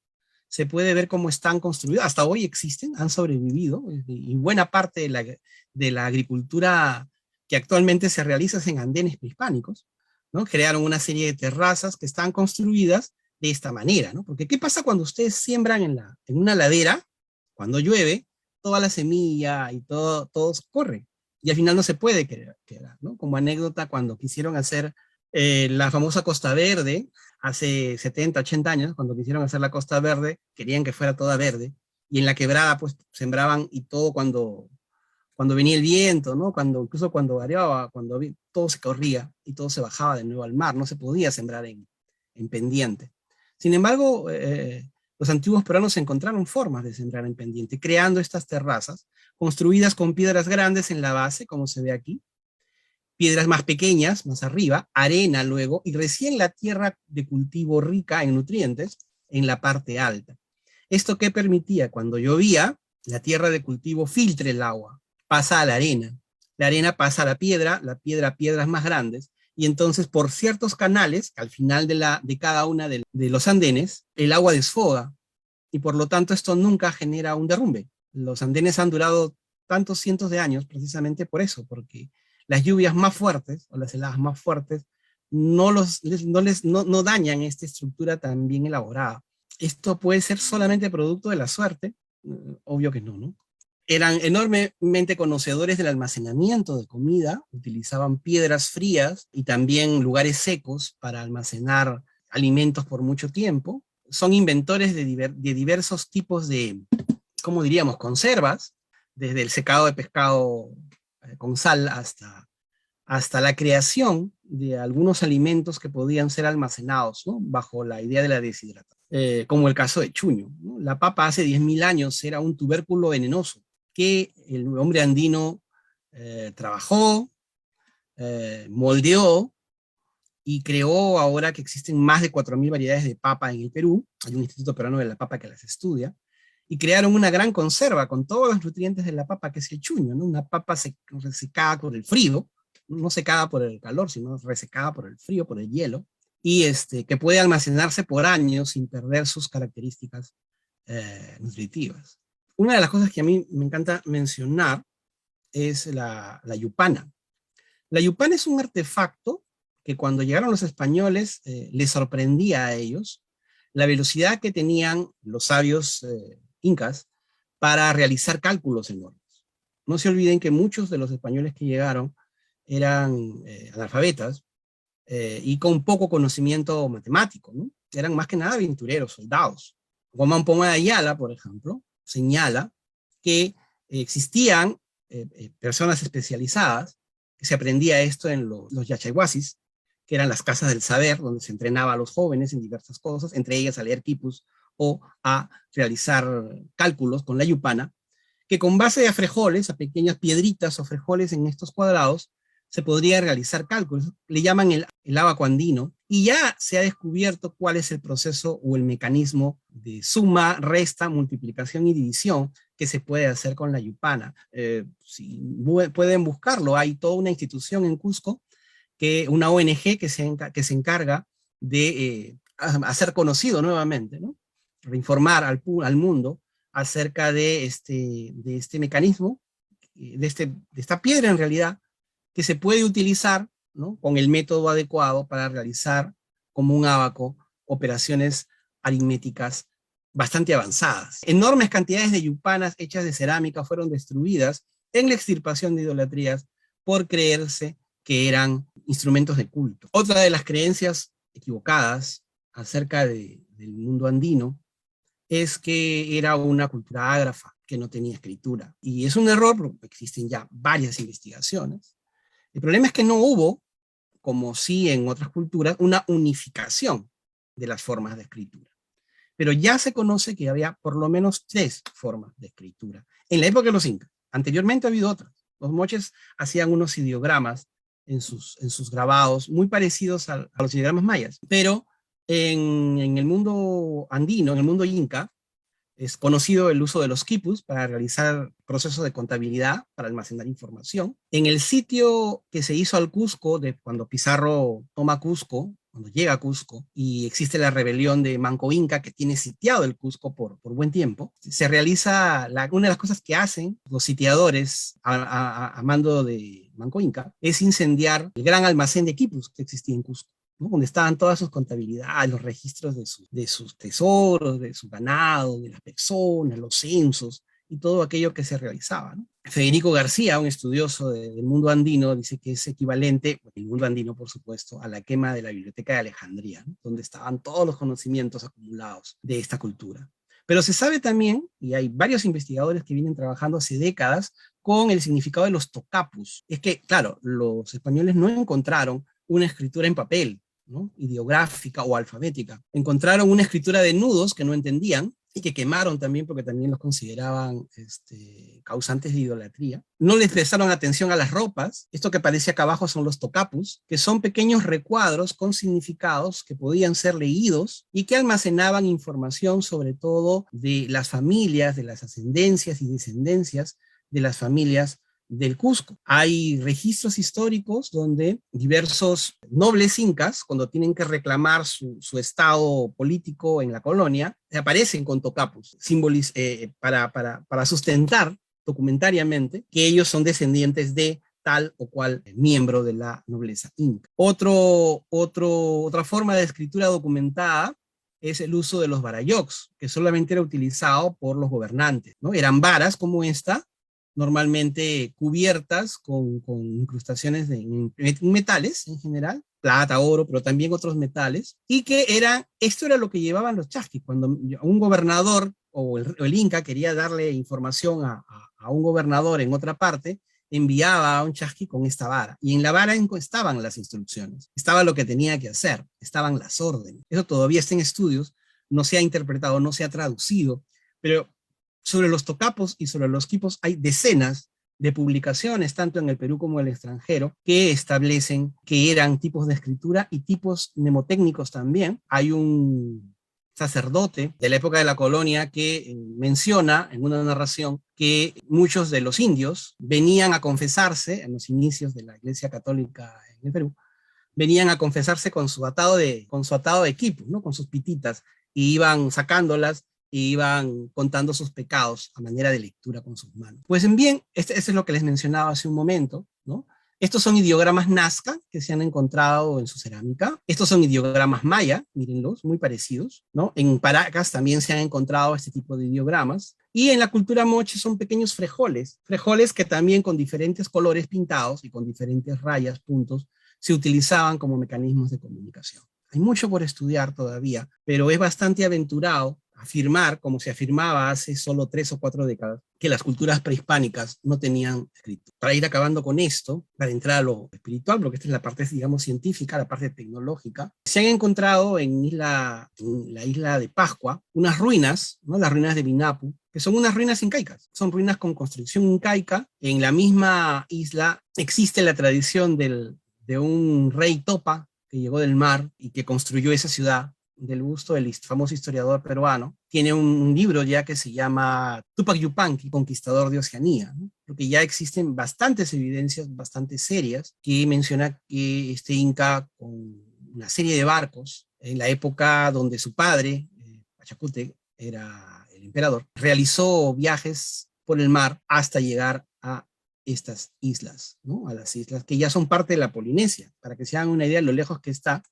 se puede ver cómo están construidos, hasta hoy existen, han sobrevivido, y buena parte de la agricultura que actualmente se realiza es en andenes prehispánicos, ¿no? Crearon una serie de terrazas que están construidas de esta manera, ¿no? Porque ¿qué pasa cuando ustedes siembran en una ladera, cuando llueve, toda la semilla y todo corre? Y al final no se puede quedar, ¿no? Como anécdota, cuando quisieron hacer la famosa Costa Verde, hace 70, 80 años, cuando quisieron hacer la Costa Verde, querían que fuera toda verde, y en la quebrada pues sembraban y todo cuando venía el viento, ¿no? Incluso cuando variaba, todo se corría y todo se bajaba de nuevo al mar, no se podía sembrar en pendiente. Sin embargo, los antiguos peruanos encontraron formas de sembrar en pendiente, creando estas terrazas, construidas con piedras grandes en la base, como se ve aquí, piedras más pequeñas, más arriba, arena luego, y recién la tierra de cultivo rica en nutrientes en la parte alta. ¿Esto qué permitía? Cuando llovía, la tierra de cultivo filtre el agua, pasa a la arena pasa a la piedra a piedras más grandes, y entonces por ciertos canales, al final de cada una de los andenes, el agua desfoga, y por lo tanto esto nunca genera un derrumbe. Los andenes han durado tantos cientos de años precisamente por eso, porque las lluvias más fuertes, o las heladas más fuertes, no dañan esta estructura tan bien elaborada. Esto puede ser solamente producto de la suerte, obvio que no, ¿no? Eran enormemente conocedores del almacenamiento de comida, utilizaban piedras frías y también lugares secos para almacenar alimentos por mucho tiempo. Son inventores de diversos tipos de, ¿cómo diríamos?, conservas, desde el secado de pescado con sal hasta la creación de algunos alimentos que podían ser almacenados, ¿no?, bajo la idea de la deshidratación, como el caso de Chuño, ¿no? La papa hace 10.000 años era un tubérculo venenoso que el hombre andino trabajó, moldeó y creó. Ahora que existen más de 4.000 variedades de papa en el Perú, hay un instituto peruano de la papa que las estudia, y crearon una gran conserva con todos los nutrientes de la papa, que es el chuño, ¿no? Una papa resecada por el frío, no secada por el calor, sino resecada por el frío, por el hielo, y que puede almacenarse por años sin perder sus características nutritivas. Una de las cosas que a mí me encanta mencionar es la yupana. La yupana es un artefacto que cuando llegaron los españoles les sorprendía a ellos la velocidad que tenían los sabios incas para realizar cálculos enormes. No se olviden que muchos de los españoles que llegaron eran analfabetas y con poco conocimiento matemático, ¿no? Eran más que nada aventureros, soldados. Román Pomar de Ayala, por ejemplo, señala que existían personas especializadas, que se aprendía esto en los yachaguasis, que eran las casas del saber, donde se entrenaba a los jóvenes en diversas cosas, entre ellas a leer quipus o a realizar cálculos con la yupana, que con base a frijoles, a pequeñas piedritas o frijoles en estos cuadrados, se podría realizar cálculos. Le llaman el ábaco andino, y ya se ha descubierto cuál es el proceso o el mecanismo de suma, resta, multiplicación y división que se puede hacer con la yupana. Si pueden buscarlo, hay toda una institución en Cusco, una ONG que se encarga de hacer conocido nuevamente, ¿no? Reinformar al mundo acerca de este mecanismo, de esta piedra en realidad, que se puede utilizar, ¿no?, con el método adecuado para realizar como un ábaco operaciones aritméticas bastante avanzadas. Enormes cantidades de yupanas hechas de cerámica fueron destruidas en la extirpación de idolatrías por creerse que eran instrumentos de culto. Otra de las creencias equivocadas acerca del mundo andino es que era una cultura ágrafa, que no tenía escritura. Y es un error, porque existen ya varias investigaciones. El problema es que no hubo, como sí en otras culturas, una unificación de las formas de escritura. Pero ya se conoce que había por lo menos 3 formas de escritura. En la época de los incas. Anteriormente ha habido otras. Los moches hacían unos ideogramas en sus grabados, muy parecidos a los ideogramas mayas. Pero en el mundo andino, en el mundo inca, es conocido el uso de los quipus para realizar procesos de contabilidad, para almacenar información. En el sitio que se hizo al Cusco, cuando Pizarro toma Cusco, cuando llega a Cusco, y existe la rebelión de Manco Inca, que tiene sitiado el Cusco por buen tiempo, se realiza, una de las cosas que hacen los sitiadores a mando de Manco Inca, es incendiar el gran almacén de quipus que existía en Cusco, ¿no?, donde estaban todas sus contabilidades, los registros de sus tesoros, de su ganado, de las personas, los censos y todo aquello que se realizaba, ¿no? Federico García, un estudioso del mundo andino, dice que es equivalente, el mundo andino por supuesto, a la quema de la Biblioteca de Alejandría, ¿no?, donde estaban todos los conocimientos acumulados de esta cultura. Pero se sabe también, y hay varios investigadores que vienen trabajando hace décadas con el significado de los tocapus. Es que, claro, los españoles no encontraron una escritura en papel, ¿no?, ideográfica o alfabética. Encontraron una escritura de nudos que no entendían y que quemaron también porque también los consideraban causantes de idolatría. No les prestaron atención a las ropas. Esto que aparece acá abajo son los tocapus, que son pequeños recuadros con significados que podían ser leídos y que almacenaban información sobre todo de las familias, de las ascendencias y descendencias de las familias del Cusco. Hay registros históricos donde diversos nobles incas, cuando tienen que reclamar su estado político en la colonia, aparecen con tocapus, para sustentar documentariamente que ellos son descendientes de tal o cual miembro de la nobleza inca. Otra forma de escritura documentada es el uso de los barayocs, que solamente era utilizado por los gobernantes, ¿no? Eran varas como esta, normalmente cubiertas con incrustaciones en metales en general, plata, oro, pero también otros metales, y que esto era lo que llevaban los chasquis. Cuando un gobernador o el Inca quería darle información a un gobernador en otra parte, enviaba a un chasqui con esta vara, y en la vara estaban las instrucciones, estaba lo que tenía que hacer, estaban las órdenes. Eso todavía está en estudios, no se ha interpretado, no se ha traducido, pero sobre los tocapos y sobre los quipos hay decenas de publicaciones, tanto en el Perú como en el extranjero, que establecen que eran tipos de escritura y tipos mnemotécnicos también. Hay un sacerdote de la época de la colonia que menciona en una narración que muchos de los indios venían a confesarse en los inicios de la Iglesia Católica en el Perú, venían a confesarse con su atado de quipus, ¿no?, con sus pititas, y iban sacándolas y iban contando sus pecados a manera de lectura con sus manos. Pues bien, este es lo que les mencionaba hace un momento, ¿no? Estos son ideogramas Nazca que se han encontrado en su cerámica. Estos son ideogramas maya, mírenlos, muy parecidos, ¿no? En Paracas también se han encontrado este tipo de ideogramas. Y en la cultura moche son pequeños frejoles que también con diferentes colores pintados y con diferentes rayas, puntos, se utilizaban como mecanismos de comunicación. Hay mucho por estudiar todavía, pero es bastante aventurado afirmar, como se afirmaba hace solo 3 o 4 décadas, que las culturas prehispánicas no tenían escrito. Para ir acabando con esto, para entrar a lo espiritual, porque esta es la parte, digamos, científica, la parte tecnológica, se han encontrado en la isla de Pascua unas ruinas, ¿no? Las ruinas de Vinapu, que son unas ruinas incaicas, son ruinas con construcción incaica. En la misma isla existe la tradición de un rey Topa que llegó del mar y que construyó esa ciudad del gusto del famoso historiador peruano. Tiene un libro ya que se llama Tupac Yupanqui, Conquistador de Oceanía, ¿no? Porque ya existen bastantes evidencias, bastante serias, que menciona que este inca, con una serie de barcos, en la época donde su padre, Pachacute, era el emperador, realizó viajes por el mar hasta llegar a estas islas, ¿no? A las islas que ya son parte de la Polinesia. Para que se hagan una idea de lo lejos que está,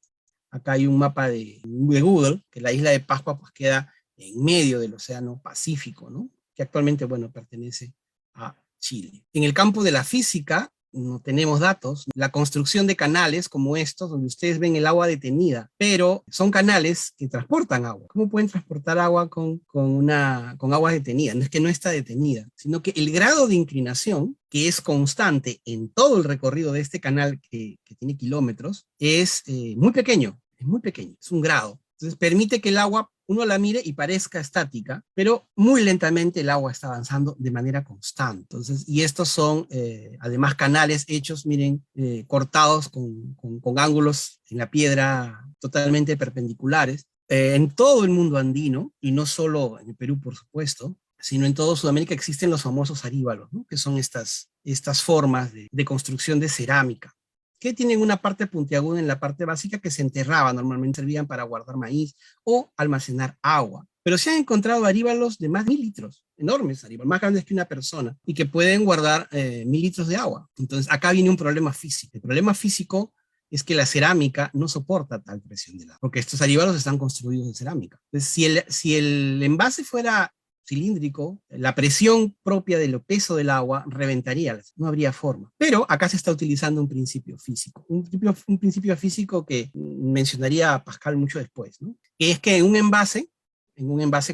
acá hay un mapa de Google, que la isla de Pascua pues queda en medio del Océano Pacífico, ¿no? Que actualmente, bueno, pertenece a Chile. En el campo de la física, no tenemos datos. La construcción de canales como estos, donde ustedes ven el agua detenida, pero son canales que transportan agua. ¿Cómo pueden transportar agua con agua detenida? No es que no está detenida, sino que el grado de inclinación, que es constante en todo el recorrido de este canal que tiene kilómetros, es muy pequeño, es un grado. Entonces permite que el agua uno la mire y parezca estática, pero muy lentamente el agua está avanzando de manera constante. Entonces, y estos son además canales hechos, miren, cortados con ángulos en la piedra totalmente perpendiculares. En todo el mundo andino, y no solo en el Perú, por supuesto, sino en toda Sudamérica existen los famosos aríbalos, ¿no? Que son estas formas de construcción de cerámica, que tienen una parte puntiaguda en la parte básica que se enterraba, normalmente servían para guardar maíz o almacenar agua. Pero se han encontrado aríbalos de más de 1000 litros, enormes aríbalos, más grandes que una persona, y que pueden guardar 1000 litros de agua. Entonces acá viene un problema físico. El problema físico es que la cerámica no soporta tal presión del agua, porque estos aríbalos están construidos de cerámica. Entonces, si el envase fuera cilíndrico, la presión propia del peso del agua reventaría, no habría forma. Pero acá se está utilizando un principio físico, un principio físico que mencionaría a Pascal mucho después, ¿no? Que es que en un envase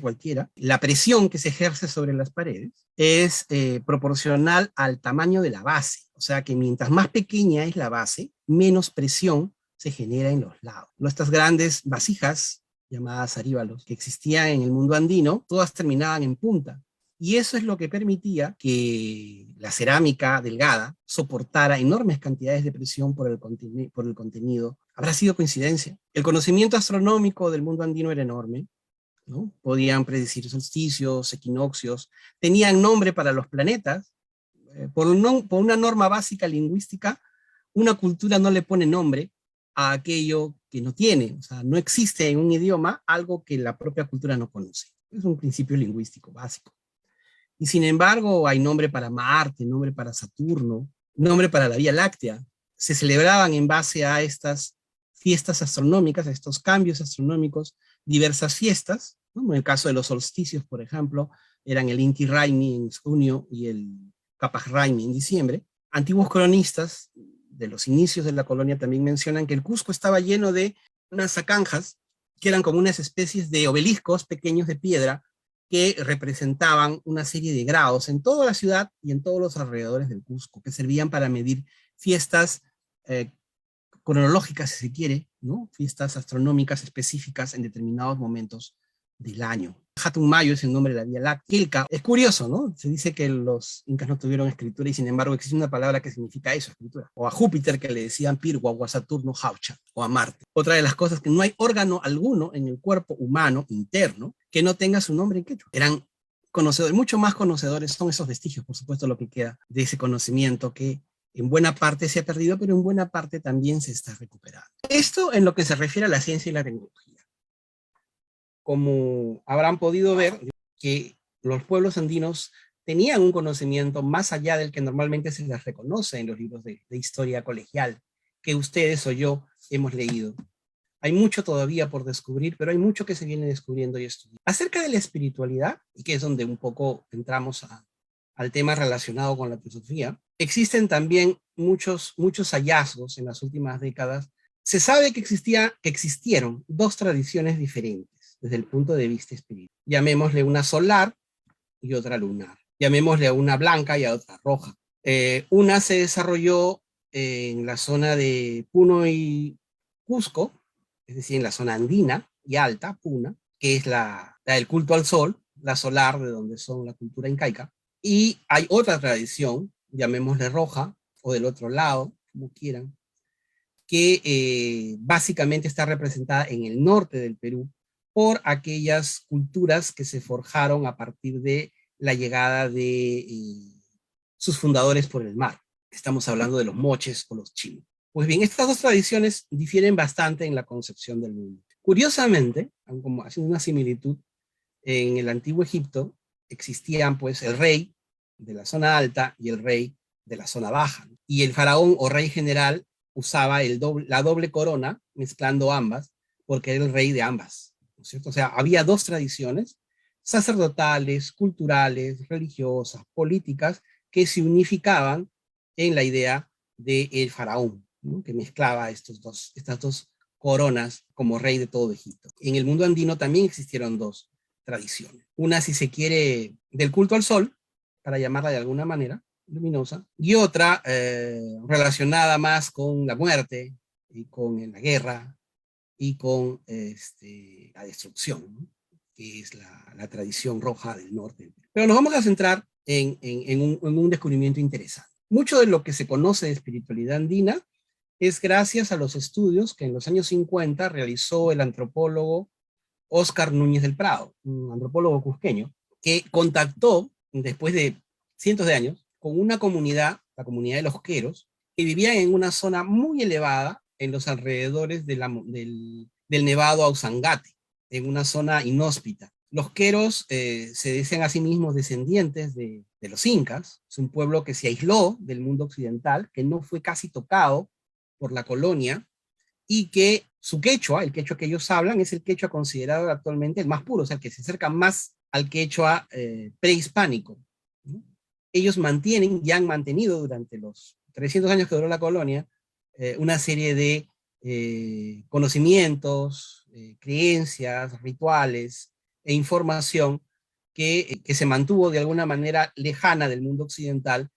cualquiera, la presión que se ejerce sobre las paredes es proporcional al tamaño de la base. O sea que mientras más pequeña es la base, menos presión se genera en los lados. Estas grandes vasijas llamadas aríbalos, que existían en el mundo andino, todas terminaban en punta. Y eso es lo que permitía que la cerámica delgada soportara enormes cantidades de presión por el contenido. ¿Habrá sido coincidencia? El conocimiento astronómico del mundo andino era enorme, ¿no? Podían predecir solsticios, equinoccios, tenían nombre para los planetas. Por una norma básica lingüística, una cultura no le pone nombre a aquello que no tiene. O sea, no existe en un idioma algo que la propia cultura no conoce. Es un principio lingüístico básico. Y sin embargo, hay nombre para Marte, nombre para Saturno, nombre para la Vía Láctea. Se celebraban en base a estas fiestas astronómicas, a estos cambios astronómicos, diversas fiestas, ¿no? En el caso de los solsticios, por ejemplo, eran el Inti Raymi en junio y el Capac Raymi en diciembre. Antiguos cronistas de los inicios de la colonia también mencionan que el Cusco estaba lleno de unas zacanjas, que eran como unas especies de obeliscos pequeños de piedra, que representaban una serie de grados en toda la ciudad y en todos los alrededores del Cusco, que servían para medir fiestas cronológicas, si se quiere, ¿no? Fiestas astronómicas específicas en determinados momentos del año. Hatunmayo es el nombre de la Vía Láctea. Ilca, es curioso, ¿no? Se dice que los incas no tuvieron escritura y sin embargo existe una palabra que significa eso, escritura. O a Júpiter que le decían Pirgua, o a Saturno Jaucha, o a Marte. Otra de las cosas que no hay órgano alguno en el cuerpo humano interno que no tenga su nombre en quechua. Eran conocedores, mucho más conocedores, son esos vestigios, por supuesto, lo que queda de ese conocimiento que en buena parte se ha perdido, pero en buena parte también se está recuperando. Esto en lo que se refiere a la ciencia y la tecnología. Como habrán podido ver, que los pueblos andinos tenían un conocimiento más allá del que normalmente se les reconoce en los libros de historia colegial, que ustedes o yo hemos leído. Hay mucho todavía por descubrir, pero hay mucho que se viene descubriendo y estudiando. Acerca de la espiritualidad, y que es donde un poco entramos al tema relacionado con la teosofía, existen también muchos hallazgos en las últimas décadas Se sabe que existieron dos tradiciones diferentes desde el punto de vista espiritual. Llamémosle una solar y otra lunar. Llamémosle a una blanca y a otra roja. Una se desarrolló en la zona de Puno y Cusco, es decir, en la zona andina y alta, Puna, que es la del culto al sol, la solar, de donde son la cultura incaica. Y hay otra tradición, llamémosle roja, o del otro lado, como quieran, que básicamente está representada en el norte del Perú por aquellas culturas que se forjaron a partir de la llegada de sus fundadores por el mar. Estamos hablando de los moches o los chinos. Pues bien, estas dos tradiciones difieren bastante en la concepción del mundo. Curiosamente, como haciendo una similitud, en el antiguo Egipto existían pues el rey de la zona alta y el rey de la zona baja. Y el faraón o rey general usaba la doble corona, mezclando ambas, porque era el rey de ambas, ¿no es cierto? O sea, había dos tradiciones sacerdotales, culturales, religiosas, políticas, que se unificaban en la idea del faraón, ¿no? Que mezclaba estas dos coronas como rey de todo Egipto. En el mundo andino también existieron dos tradiciones. Una, si se quiere, del culto al sol, para llamarla de alguna manera, luminosa, y otra relacionada más con la muerte y con la guerra y con la destrucción, ¿no? Que es la tradición roja del norte. Pero nos vamos a centrar en un descubrimiento interesante. Mucho de lo que se conoce de espiritualidad andina es gracias a los estudios que en los años 50 realizó el antropólogo Óscar Núñez del Prado, un antropólogo cusqueño, que contactó después de cientos de años con una comunidad, la comunidad de los queros, que vivían en una zona muy elevada en los alrededores del Nevado Ausangate, en una zona inhóspita. Los queros se dicen a sí mismos descendientes de los incas. Es un pueblo que se aisló del mundo occidental, que no fue casi tocado por la colonia, y que su quechua, el quechua que ellos hablan, es el quechua considerado actualmente el más puro, o sea, el que se acerca más al quechua prehispánico, ¿no? Ellos mantienen y han mantenido durante los 300 años que duró la colonia una serie de conocimientos, creencias, rituales e información que se mantuvo de alguna manera lejana del mundo occidental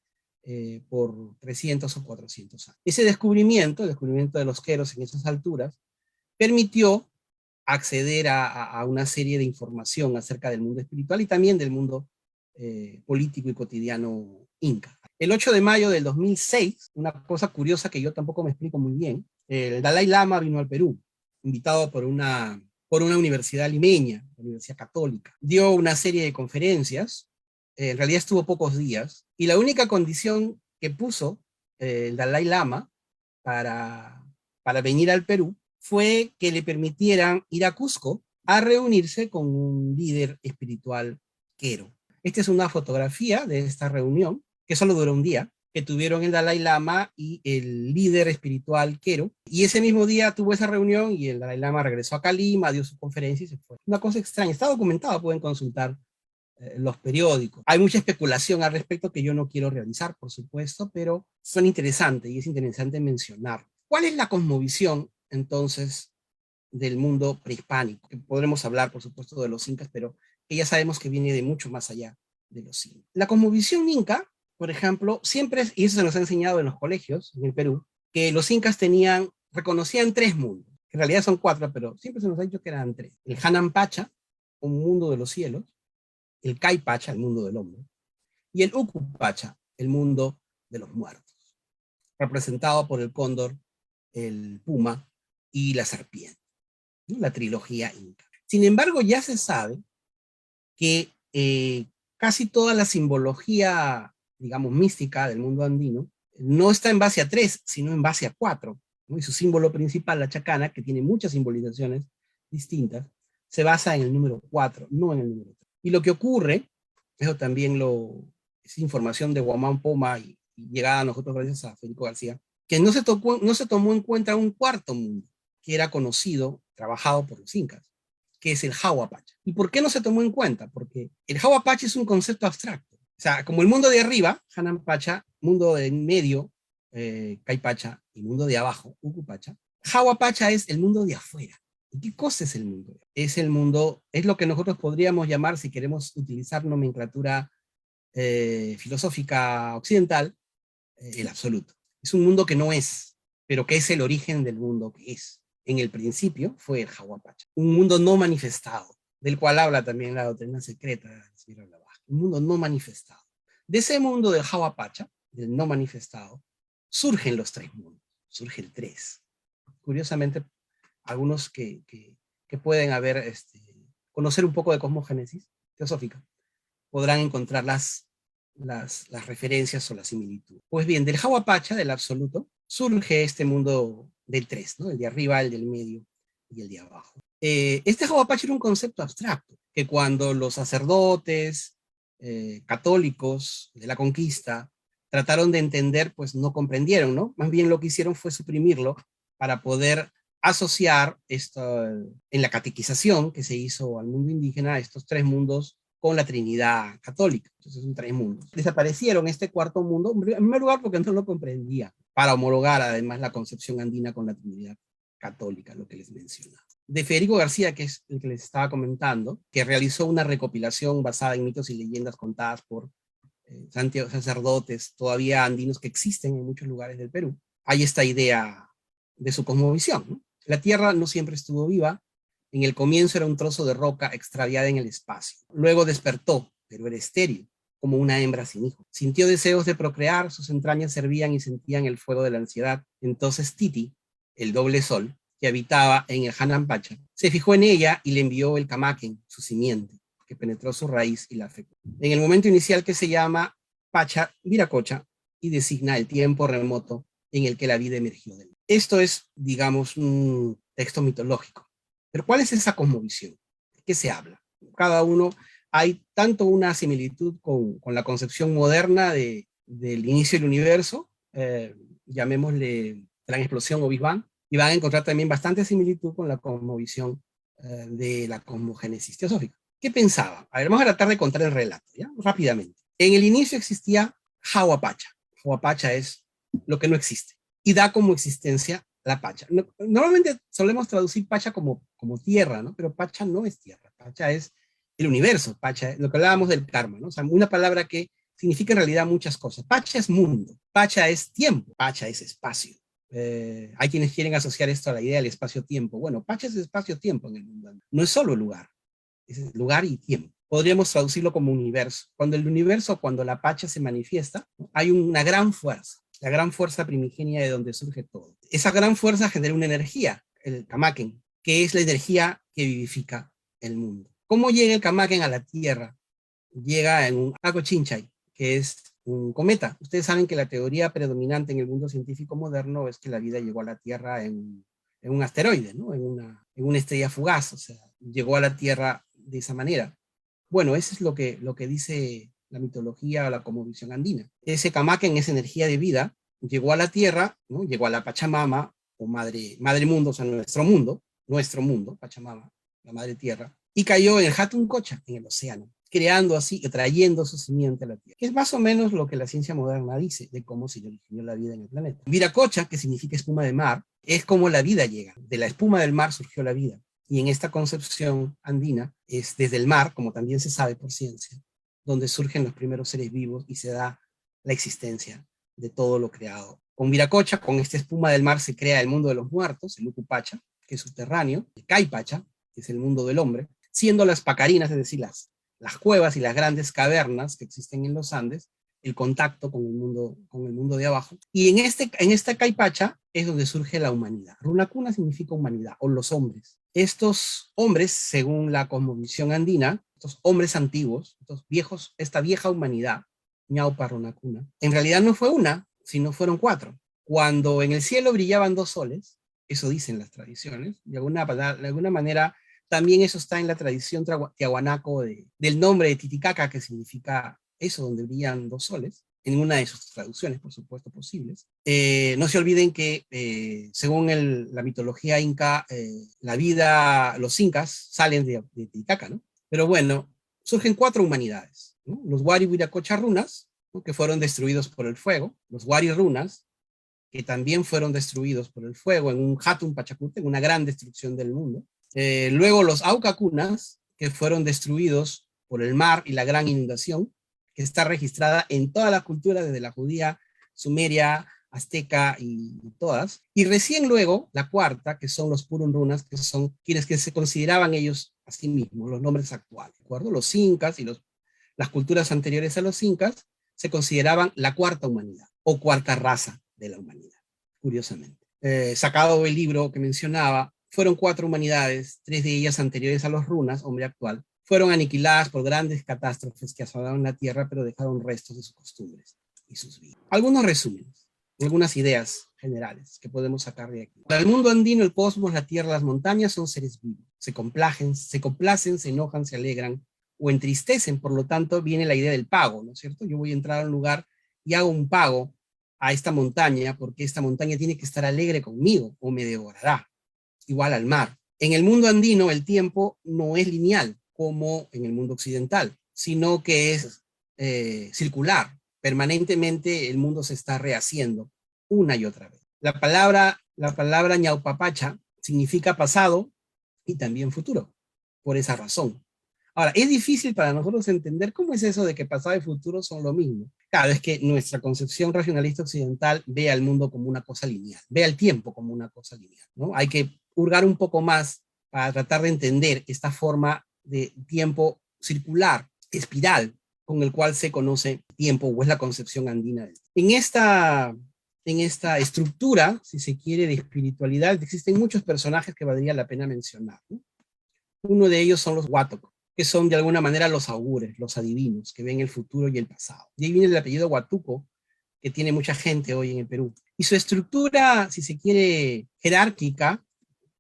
por 300 o 400 años. Ese descubrimiento, el descubrimiento de los queros en esas alturas, permitió acceder a una serie de información acerca del mundo espiritual y también del mundo político y cotidiano inca. El 8 de mayo del 2006, una cosa curiosa que yo tampoco me explico muy bien, el Dalai Lama vino al Perú, invitado por una universidad limeña, la Universidad Católica. Dio una serie de conferencias, en realidad estuvo pocos días, y la única condición que puso el Dalai Lama para venir al Perú fue que le permitieran ir a Cusco a reunirse con un líder espiritual quero. Esta es una fotografía de esta reunión, que solo duró un día, que tuvieron el Dalai Lama y el líder espiritual quero, y ese mismo día tuvo esa reunión y el Dalai Lama regresó acá a Lima, dio su conferencia y se fue. Una cosa extraña, está documentado, pueden consultar los periódicos. Hay mucha especulación al respecto que yo no quiero realizar, por supuesto, pero son interesantes y es interesante mencionar. ¿Cuál es la cosmovisión, entonces, del mundo prehispánico? Que podremos hablar, por supuesto, de los incas, pero que ya sabemos que viene de mucho más allá de los incas. La cosmovisión inca, por ejemplo, siempre, y eso se nos ha enseñado en los colegios en el Perú, que los incas reconocían tres mundos. En realidad son cuatro, pero siempre se nos ha dicho que eran tres. El Hanan Pacha, un mundo de los cielos; el Kai Pacha, el mundo del hombre; y el Uku Pacha, el mundo de los muertos, representado por el cóndor, el puma y la serpiente, ¿no? La trilogía inca. Sin embargo, ya se sabe que casi toda la simbología, digamos, mística del mundo andino no está en base a tres, sino en base a cuatro, ¿no? Y su símbolo principal, la chacana, que tiene muchas simbolizaciones distintas, se basa en el número 4, no en el número 3. Y lo que ocurre, eso también es información de Guamán Poma y llegada a nosotros gracias a Federico García, que no se tomó en cuenta un cuarto mundo, que era conocido, trabajado por los incas, que es el Hahuapacha. ¿Y por qué no se tomó en cuenta? Porque el Hahuapacha es un concepto abstracto. O sea, como el mundo de arriba, Hanan Pacha, mundo de medio, Kai Pacha, y mundo de abajo, Uku Pacha, Hawapacha es el mundo de afuera. ¿Y qué cosa es el mundo? Es el mundo, es lo que nosotros podríamos llamar, si queremos utilizar nomenclatura filosófica occidental, el absoluto. Es un mundo que no es, pero que es el origen del mundo que es. En el principio fue el Hawapacha, un mundo no manifestado, del cual habla también la doctrina secreta del señor Blavatsky, un mundo no manifestado. De ese mundo del Hawapacha, del no manifestado, surgen los tres mundos, surge el tres. Curiosamente, algunos que pueden haber, conocer un poco de cosmogénesis teosófica, podrán encontrar las referencias o la similitud. Pues bien, del Hawapacha, del absoluto, surge este mundo del tres, ¿no? El de arriba, el del medio y el de abajo. Este Hawapacha era un concepto abstracto, que cuando los sacerdotes católicos de la conquista trataron de entender, pues no comprendieron, ¿no? Más bien lo que hicieron fue suprimirlo para poder asociar esto, en la catequización que se hizo al mundo indígena, estos tres mundos con la Trinidad católica. Entonces son tres mundos. Desaparecieron este cuarto mundo, en primer lugar porque no lo comprendía, para homologar además la concepción andina con la Trinidad católica, lo que les mencionaba. De Federico García, que es el que les estaba comentando, que realizó una recopilación basada en mitos y leyendas contadas por sacerdotes todavía andinos que existen en muchos lugares del Perú. Hay esta idea de su cosmovisión, ¿no? La Tierra no siempre estuvo viva. En el comienzo era un trozo de roca extraviada en el espacio. Luego despertó, pero era estéril, como una hembra sin hijo. Sintió deseos de procrear, sus entrañas servían y sentían el fuego de la ansiedad. Entonces Titi, el doble sol, que habitaba en el Hanampacha, se fijó en ella y le envió el Camaken, su simiente, que penetró su raíz y la fecundó. En el momento inicial que se llama Pacha Viracocha y designa el tiempo remoto en el que la vida emergió de él. Esto es, digamos, un texto mitológico. Pero ¿cuál es esa cosmovisión? ¿De qué se habla? Cada uno, hay tanto una similitud con la concepción moderna del inicio del universo, llamémosle gran explosión o Big Bang, y van a encontrar también bastante similitud con la cosmovisión de la cosmogénesis teosófica. ¿Qué pensaba? A ver, vamos a tratar de contar el relato, ¿ya? Rápidamente. En el inicio existía Hawapacha. Hawapacha es lo que no existe, y da como existencia la Pacha. Normalmente solemos traducir Pacha como tierra, ¿no? Pero Pacha no es tierra, Pacha es el universo, Pacha, lo que hablábamos del karma, ¿no? O sea, una palabra que significa en realidad muchas cosas. Pacha es mundo, Pacha es tiempo, Pacha es espacio. Hay quienes quieren asociar esto a la idea del espacio-tiempo. Bueno, Pacha es espacio-tiempo en el mundo, no es solo lugar, es lugar y tiempo. Podríamos traducirlo como universo. Cuando el universo, cuando la Pacha se manifiesta, ¿no? Hay una gran fuerza, la gran fuerza primigenia de donde surge todo. Esa gran fuerza genera una energía, el Camaken, que es la energía que vivifica el mundo. ¿Cómo llega el Camaken a la Tierra? Llega en un Akochinchay, que es un cometa. Ustedes saben que la teoría predominante en el mundo científico moderno es que la vida llegó a la Tierra en un asteroide, ¿no? en una estrella fugaz, o sea, llegó a la Tierra de esa manera. Bueno, eso es lo que dice la mitología o la cosmovisión andina. Ese Camaken, esa energía de vida, llegó a la Tierra, ¿no? Llegó a la Pachamama, o madre mundo, o sea, nuestro mundo, Pachamama, la madre tierra, y cayó en el Hatun Kocha, en el océano, creando así, trayendo su simiente a la Tierra. Que es más o menos lo que la ciencia moderna dice de cómo se originó la vida en el planeta. Viracocha, que significa espuma de mar, es como la vida llega. De la espuma del mar surgió la vida. Y en esta concepción andina es desde el mar, como también se sabe por ciencia, donde surgen los primeros seres vivos y se da la existencia de todo lo creado. Con Viracocha, con esta espuma del mar, se crea el mundo de los muertos, el Ucupacha, que es subterráneo, el Caipacha, que es el mundo del hombre, siendo las pacarinas, es decir, las cuevas y las grandes cavernas que existen en los Andes, el contacto con el mundo de abajo. Y en esta Caipacha es donde surge la humanidad. Runacuna significa humanidad, o los hombres. Estos hombres, según la cosmovisión andina, estos hombres antiguos, estos viejos, esta vieja humanidad, Ñaupa Runacuna, en realidad no fue una, sino fueron cuatro. Cuando en el cielo brillaban dos soles, eso dicen las tradiciones, de alguna manera también eso está en la tradición tiahuanaco del nombre de Titicaca, que significa eso, donde brillan dos soles, en una de sus traducciones, por supuesto, posibles. No se olviden que, según la mitología inca, la vida, los incas salen de Titicaca, ¿no? Pero bueno, surgen cuatro humanidades, ¿no? Los Wari Wiracocha runas, ¿no? Que fueron destruidos por el fuego, los Wari runas, que también fueron destruidos por el fuego en un Hatun Pachacute, en una gran destrucción del mundo. Luego los Aucacunas, que fueron destruidos por el mar y la gran inundación, que está registrada en toda la cultura, desde la judía, sumeria, azteca y todas. Y recién luego, la cuarta, que son los Purunrunas, que son quienes que se consideraban ellos a sí mismos, los nombres actuales, ¿de acuerdo? Los incas y las culturas anteriores a los incas se consideraban la cuarta humanidad, o cuarta raza de la humanidad, curiosamente. Sacado del libro que mencionaba, fueron 4 humanidades, 3 de ellas anteriores a los runas, hombre actual, fueron aniquiladas por grandes catástrofes que asolaron la Tierra, pero dejaron restos de sus costumbres y sus vidas. Algunos resúmenes, algunas ideas generales que podemos sacar de aquí. Para el mundo andino, el cosmos, la Tierra, las montañas son seres vivos. Se complacen, se enojan, se alegran o entristecen. Por lo tanto, viene la idea del pago, ¿no es cierto? Yo voy a entrar a un lugar y hago un pago a esta montaña porque esta montaña tiene que estar alegre conmigo o me devorará. Igual al mar. En el mundo andino, el tiempo no es lineal como en el mundo occidental, sino que es circular. Permanentemente el mundo se está rehaciendo una y otra vez. La palabra ñaupapacha significa pasado y también futuro, por esa razón. Ahora, es difícil para nosotros entender cómo es eso de que pasado y futuro son lo mismo. Claro, es que nuestra concepción racionalista occidental ve al mundo como una cosa lineal, ve al tiempo como una cosa lineal, ¿no? Hay que hurgar un poco más para tratar de entender esta forma de tiempo circular, espiral, con el cual se conoce tiempo, o es la concepción andina. En esta estructura, si se quiere, de espiritualidad, existen muchos personajes que valdría la pena mencionar, ¿no? Uno de ellos son los Huátoco, que son de alguna manera los augures, los adivinos, que ven el futuro y el pasado. Y ahí viene el apellido Huatuco, que tiene mucha gente hoy en el Perú. Y su estructura, si se quiere, jerárquica,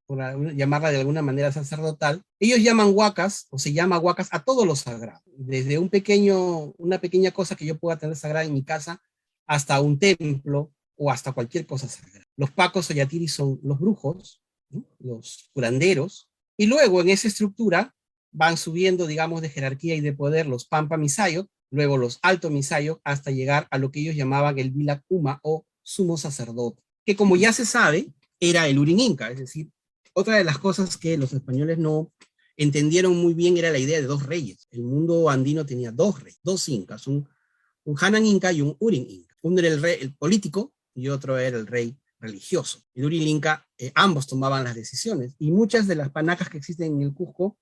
por llamarla de alguna manera sacerdotal, ellos llaman huacas, o se llama huacas, a todos los sagrados. Desde una pequeña cosa que yo pueda tener sagrada en mi casa, hasta un templo, o hasta cualquier cosa sagrada. Los pacos o yatiris son los brujos, ¿no? Los curanderos, y luego en esa estructura van subiendo, digamos, de jerarquía y de poder los Pampa Misayo, luego los Alto Misayo, hasta llegar a lo que ellos llamaban el Vilak Uma o sumo sacerdote, que como ya se sabe, era el Urin Inca, es decir, otra de las cosas que los españoles no entendieron muy bien era la idea de 2 reyes. El mundo andino tenía 2 reyes, 2 incas, un Hanan Inca y un Urin Inca. Uno era el rey, el político, y otro era el rey religioso. El Urin Inca, ambos tomaban las decisiones, y muchas de las panacas que existen en el Cusco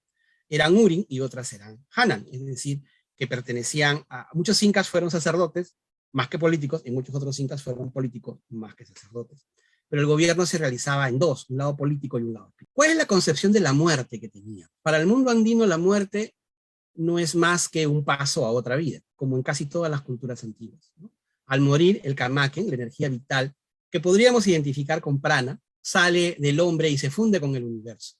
eran Urin y otras eran Hanan, es decir, que pertenecían muchos incas fueron sacerdotes más que políticos, y muchos otros incas fueron políticos más que sacerdotes. Pero el gobierno se realizaba en 2, un lado político y un lado espiritual. ¿Cuál es la concepción de la muerte que tenía? Para el mundo andino, la muerte no es más que un paso a otra vida, como en casi todas las culturas antiguas, ¿no? Al morir, el kamaken, la energía vital, que podríamos identificar con prana, sale del hombre y se funde con el universo.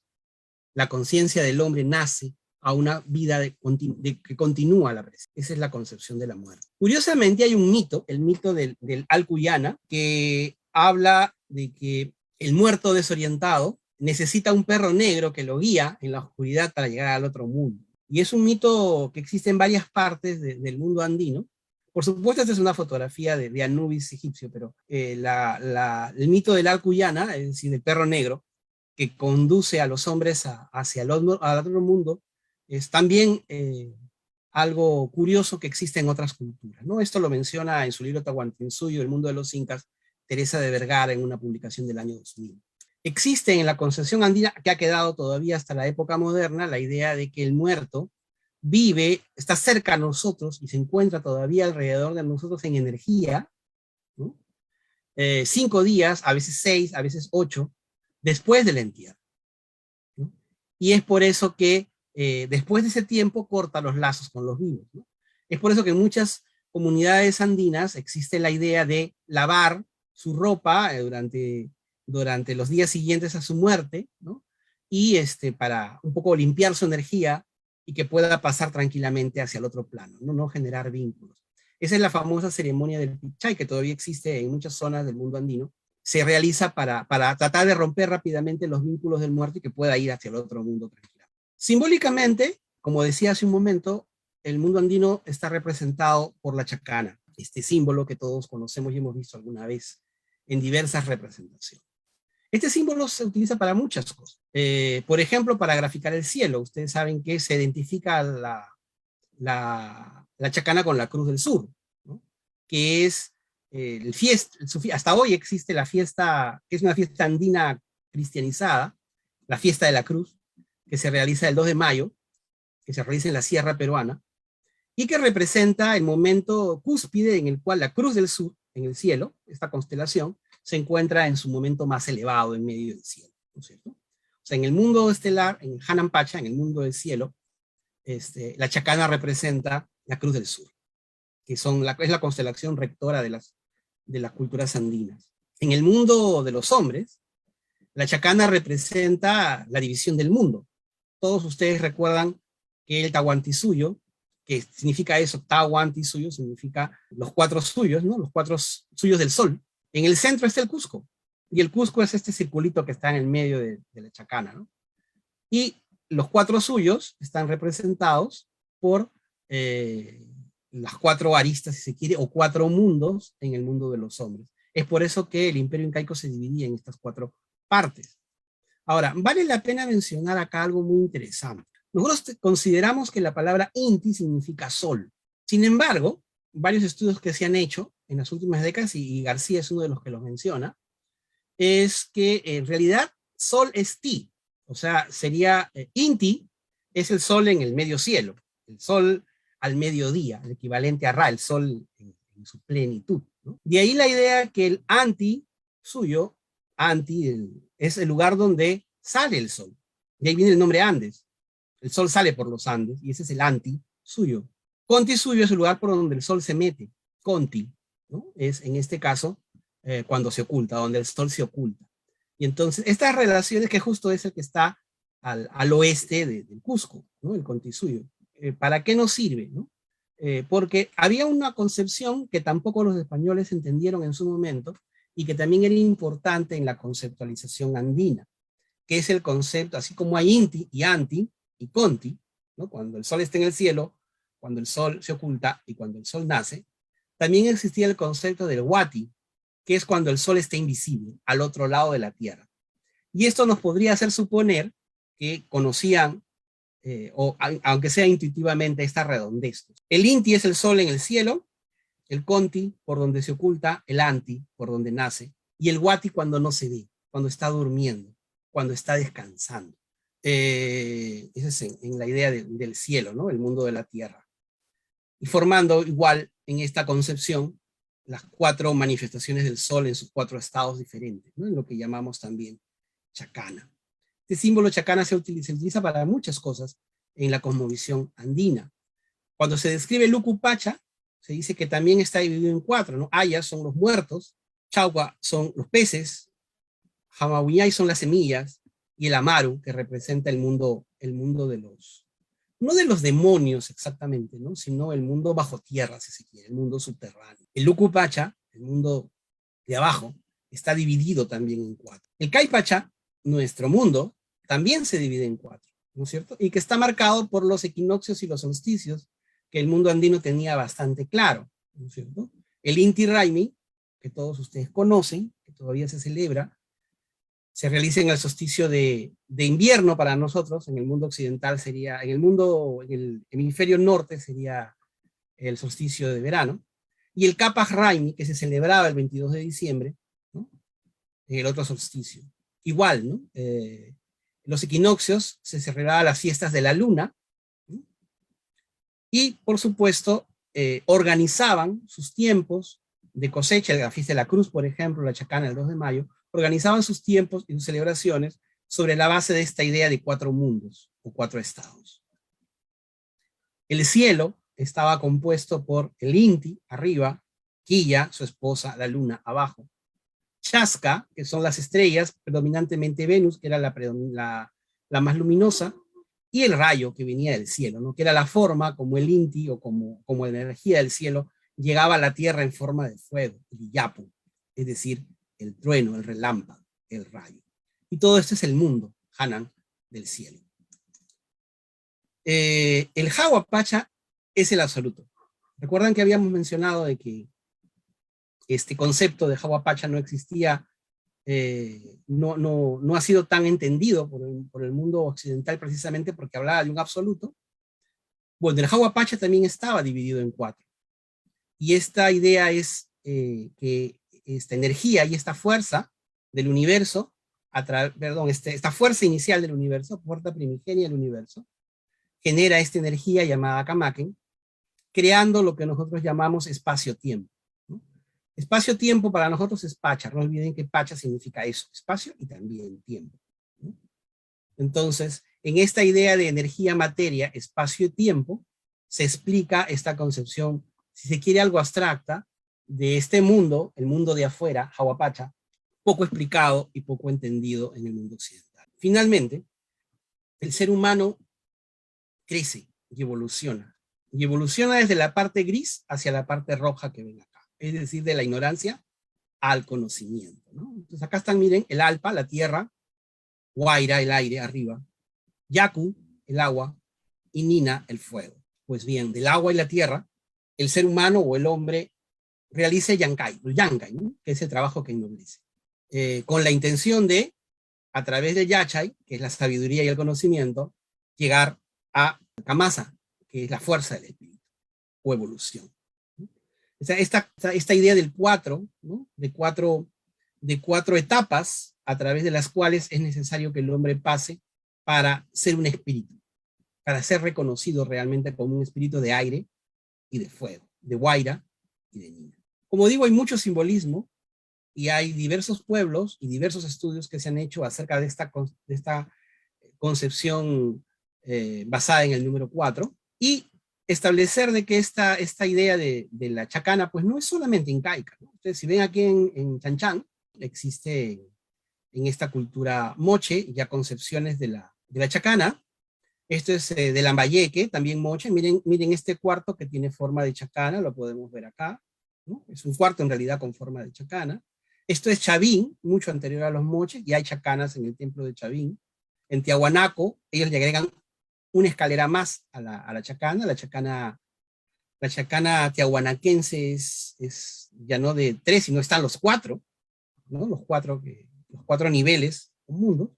La conciencia del hombre nace a una vida que continúa la presencia. Esa es la concepción de la muerte. Curiosamente hay un mito, el mito del Alcuyana, que habla de que el muerto desorientado necesita un perro negro que lo guía en la oscuridad para llegar al otro mundo. Y es un mito que existe en varias partes del mundo andino. Por supuesto, esta es una fotografía de Anubis egipcio, pero el mito del Alcuyana, es decir, del perro negro, que conduce a los hombres hacia al otro mundo, es también algo curioso que existe en otras culturas, ¿no? Esto lo menciona en su libro Tahuantinsuyo, El mundo de los incas, Teresa de Vergara, en una publicación del año 2000. Existe en la concepción andina, que ha quedado todavía hasta la época moderna, la idea de que el muerto vive, está cerca a nosotros y se encuentra todavía alrededor de nosotros en energía, ¿no? 5 días, a veces 6, a veces 8, después del entierro, ¿no? Y es por eso que después de ese tiempo corta los lazos con los vivos, ¿no? Es por eso que en muchas comunidades andinas existe la idea de lavar su ropa durante los días siguientes a su muerte, ¿no? Y para un poco limpiar su energía y que pueda pasar tranquilamente hacia el otro plano, no generar vínculos. Esa es la famosa ceremonia del Pichay, que todavía existe en muchas zonas del mundo andino. Se realiza para tratar de romper rápidamente los vínculos del muerto y que pueda ir hacia el otro mundo tranquilamente. Simbólicamente, como decía hace un momento, el mundo andino está representado por la chacana, este símbolo que todos conocemos y hemos visto alguna vez en diversas representaciones. Este símbolo se utiliza para muchas cosas. Por ejemplo, para graficar el cielo. Ustedes saben que se identifica la chacana con la Cruz del Sur, ¿no? Que es hasta hoy existe la fiesta, que es una fiesta andina cristianizada, la fiesta de la Cruz, que se realiza el 2 de mayo, que se realiza en la Sierra Peruana, y que representa el momento cúspide en el cual la Cruz del Sur, en el cielo, esta constelación, se encuentra en su momento más elevado en medio del cielo, ¿no es cierto? O sea, en el mundo estelar, en Hanan Pacha, en el mundo del cielo, la chacana representa la Cruz del Sur, que es la constelación rectora de las culturas andinas. En el mundo de los hombres, la chacana representa la división del mundo. Todos ustedes recuerdan que el Tahuantinsuyo, que significa eso, Tahuantinsuyo, significa los 4 suyos, ¿no? Los 4 suyos del sol. En el centro está el Cusco, y el Cusco es este circulito que está en el medio de la chacana, ¿no? Y los 4 suyos están representados por las 4 aristas, si se quiere, o 4 mundos en el mundo de los hombres. Es por eso que el imperio incaico se dividía en estas 4 partes. Ahora, vale la pena mencionar acá algo muy interesante. Nosotros consideramos que la palabra Inti significa sol. Sin embargo, varios estudios que se han hecho en las últimas décadas, y García es uno de los que los menciona, es que en realidad sol es Ti. O sea, sería Inti es el sol en el medio cielo, el sol al mediodía, el equivalente a Ra, el sol en su plenitud, ¿no? De ahí la idea que el Anti suyo, es el lugar donde sale el sol. De ahí viene el nombre Andes. El sol sale por los Andes, y ese es el Anti suyo. Conti suyo es el lugar por donde el sol se mete. Conti, ¿no? Es en este caso cuando se oculta, donde el sol se oculta. Y entonces, estas relaciones, que justo es el que está al oeste del Cusco, ¿no? El Conti suyo. ¿Para qué nos sirve, no? Porque había una concepción que tampoco los españoles entendieron en su momento, y que también era importante en la conceptualización andina, que es el concepto, así como hay Inti y Anti y Conti, ¿no? Cuando el sol está en el cielo, cuando el sol se oculta y cuando el sol nace, también existía el concepto del Wati, que es cuando el sol está invisible, al otro lado de la tierra. Y esto nos podría hacer suponer que conocían, aunque sea intuitivamente, esta redondez. El Inti es el sol en el cielo, el Conti por donde se oculta, el Anti por donde nace, y el Wati cuando no se ve, cuando está durmiendo, cuando está descansando. Esa es en la idea del cielo, ¿no? El mundo de la tierra. Y formando igual en esta concepción las 4 manifestaciones del sol en sus 4 estados diferentes, ¿no? En lo que llamamos también chacana. Este símbolo chacana se utiliza para muchas cosas en la cosmovisión andina. Cuando se describe Lucupacha, se dice que también está dividido en 4, ¿no? Ayas son los muertos, Chauca son los peces, Hamawiñay son las semillas, y el Amaru, que representa el mundo de los, no de los demonios exactamente, ¿no? Sino el mundo bajo tierra, si se quiere, el mundo subterráneo. El Lucupacha, el mundo de abajo, está dividido también en 4. El Caipacha, nuestro mundo, también se divide en 4, ¿no es cierto? Y que está marcado por los equinoccios y los solsticios, que el mundo andino tenía bastante claro, ¿no es cierto? El Inti Raymi, que todos ustedes conocen, que todavía se celebra, se realiza en el solsticio de invierno para nosotros. En el mundo occidental sería, en el hemisferio norte sería el solsticio de verano, y el Kapaj Raimi, que se celebraba el 22 de diciembre, ¿no? En el otro solsticio. Igual, ¿no? Los equinoccios se celebraban las fiestas de la luna, ¿no? Y, por supuesto, organizaban sus tiempos de cosecha, la fiesta de la Cruz, por ejemplo, la chacana el 2 de mayo, organizaban sus tiempos y sus celebraciones sobre la base de esta idea de 4 mundos o 4 estados. El cielo estaba compuesto por el Inti, arriba, Quilla, su esposa, la luna, abajo, Chasca, que son las estrellas, predominantemente Venus, que era la más luminosa, y el rayo que venía del cielo, ¿no? Que era la forma como el Inti, o como la energía del cielo, llegaba a la tierra en forma de fuego, el Yapu, es decir, el trueno, el relámpago, el rayo. Y todo esto es el mundo, Hanan, del cielo. El Jaguapacha es el absoluto. Recuerdan que habíamos mencionado de que este concepto de Hawapacha no existía, no ha sido tan entendido por el mundo occidental precisamente porque hablaba de un absoluto. Bueno, el Hawapacha también estaba dividido en 4. Y esta idea es que esta energía y esta fuerza del universo, esta fuerza inicial del universo, fuerza primigenia del universo, genera esta energía llamada Kamaken, creando lo que nosotros llamamos espacio-tiempo, ¿no? Espacio-tiempo para nosotros es Pacha, no olviden que Pacha significa eso, espacio y también tiempo, ¿no? Entonces, en esta idea de energía-materia, espacio y tiempo, se explica esta concepción, si se quiere algo abstracta, de este mundo, el mundo de afuera, Hawapacha, poco explicado y poco entendido en el mundo occidental. Finalmente, el ser humano crece y evoluciona desde la parte gris hacia la parte roja que ven acá, es decir, de la ignorancia al conocimiento, ¿no? Entonces acá están, miren, el Alpa, la tierra, Huayra, el aire, arriba, Yaku, el agua, y Nina, el fuego. Pues bien, del agua y la tierra, el ser humano o el hombre realiza Yankai, ¿no? Que es el trabajo que ennoblece, con la intención de, a través de Yachai, que es la sabiduría y el conocimiento, llegar a Kamasa, que es la fuerza del espíritu, o evolución. Esta idea del 4, ¿no? de cuatro etapas a través de las cuales es necesario que el hombre pase para ser un espíritu, para ser reconocido realmente como un espíritu de aire y de fuego, de Huayra y de Nina. Como digo, hay mucho simbolismo y hay diversos pueblos y diversos estudios que se han hecho acerca de esta concepción basada en el número 4, y establecer de que esta idea de la chacana pues no es solamente incaica, ¿no? Ustedes si ven aquí en Chan Chan, existe en esta cultura moche ya concepciones de la chacana. Esto es de Lambayeque, también moche. Miren este cuarto que tiene forma de chacana, lo podemos ver acá, ¿no? Es un cuarto en realidad con forma de chacana. Esto es Chavín, mucho anterior a los moches, y hay chacanas en el templo de Chavín. En Tiahuanaco, ellos le agregan una escalera más a la chacana. La chacana tiahuanaquense es ya no de 3, sino están los 4, ¿no? Los cuatro niveles un mundo.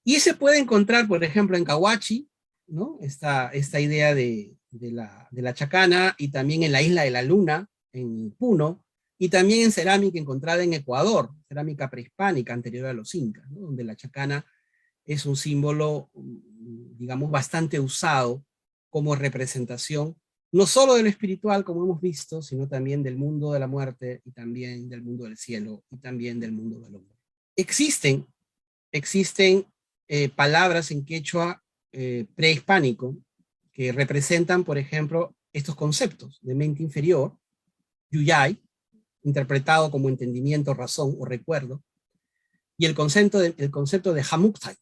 Y se puede encontrar, por ejemplo, en Cahuachi, ¿no? Esta idea de la chacana, y también en la isla de la Luna, en Puno, y también en cerámica encontrada en Ecuador, cerámica prehispánica anterior a los incas, ¿no? Donde la chacana es un símbolo, digamos, bastante usado como representación, no solo de lo espiritual, como hemos visto, sino también del mundo de la muerte, y también del mundo del cielo, y también del mundo del hombre. Existen palabras en quechua prehispánico que representan, por ejemplo, estos conceptos de mente inferior, yuyay, interpretado como entendimiento, razón o recuerdo, y el concepto de hamuktai,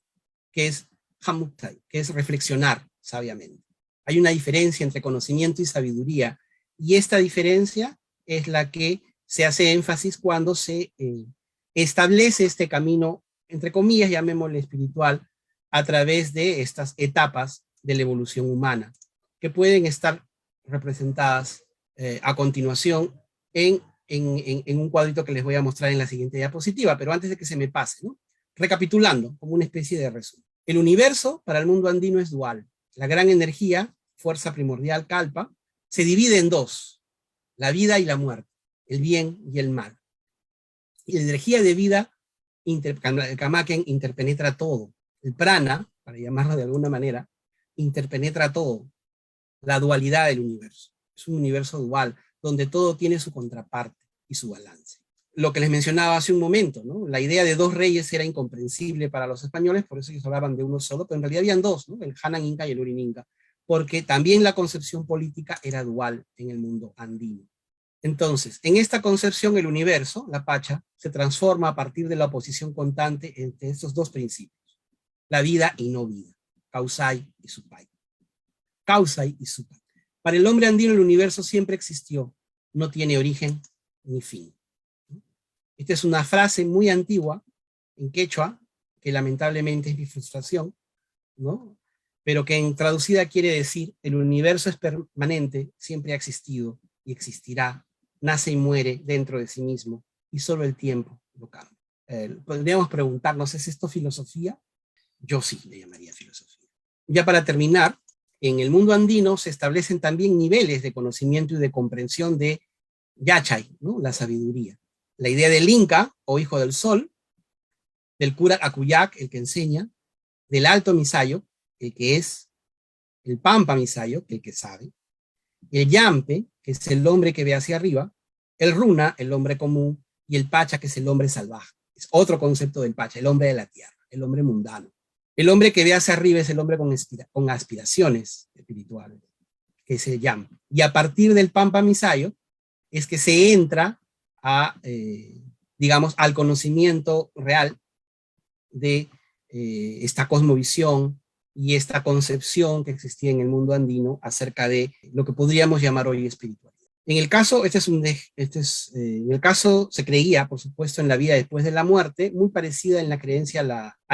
que es reflexionar sabiamente. Hay una diferencia entre conocimiento y sabiduría, y esta diferencia es la que se hace énfasis cuando se establece este camino, entre comillas, llamémosle espiritual, a través de estas etapas de la evolución humana, que pueden estar representadas a continuación en un cuadrito que les voy a mostrar en la siguiente diapositiva, pero antes de que se me pase, ¿no? Recapitulando, como una especie de resumen. El universo para el mundo andino es dual. La gran energía, fuerza primordial, Kalpa, se divide en 2, la vida y la muerte, el bien y el mal. Y la energía de vida, el Kamaken, interpenetra todo. El prana, para llamarlo de alguna manera, interpenetra todo. La dualidad del universo. Es un universo dual, donde todo tiene su contraparte y su balance. Lo que les mencionaba hace un momento, ¿no? La idea de 2 reyes era incomprensible para los españoles, por eso ellos hablaban de uno solo, pero en realidad habían 2, ¿no? El Hanan Inca y el Urin Inca, porque también la concepción política era dual en el mundo andino. Entonces, en esta concepción, el universo, la Pacha, se transforma a partir de la oposición constante entre estos 2 principios, la vida y no vida, Causai y Supai. Causai y Supai. Para el hombre andino el universo siempre existió, no tiene origen ni fin. Esta es una frase muy antigua en quechua, que lamentablemente es mi frustración, ¿no? Pero que en traducida quiere decir, el universo es permanente, siempre ha existido y existirá nace y muere dentro de sí mismo, y solo el tiempo lo cambia. Podríamos preguntarnos, ¿es esto filosofía? Yo sí le llamaría filosofía. Ya para terminar, en el mundo andino se establecen también niveles de conocimiento y de comprensión de Yachay, ¿no? La sabiduría. La idea del Inca, o hijo del sol, del cura Acuyac, el que enseña, del alto Misayo, el que es, el Pampa Misayo, el que sabe, el Yampe, que es el hombre que ve hacia arriba, el Runa, el hombre común, y el Pacha, que es el hombre salvaje. Es otro concepto del Pacha, el hombre de la tierra, el hombre mundano. El hombre que ve hacia arriba es el hombre con aspiraciones espirituales, que es el Yampe. Y a partir del Pampa Misayo es que se entra a, digamos, al conocimiento real de esta cosmovisión y esta concepción que existía en el mundo andino acerca de lo que podríamos llamar hoy espiritualidad. En el caso, en el caso se creía, por supuesto, en la vida después de la muerte, muy parecida en la creencia a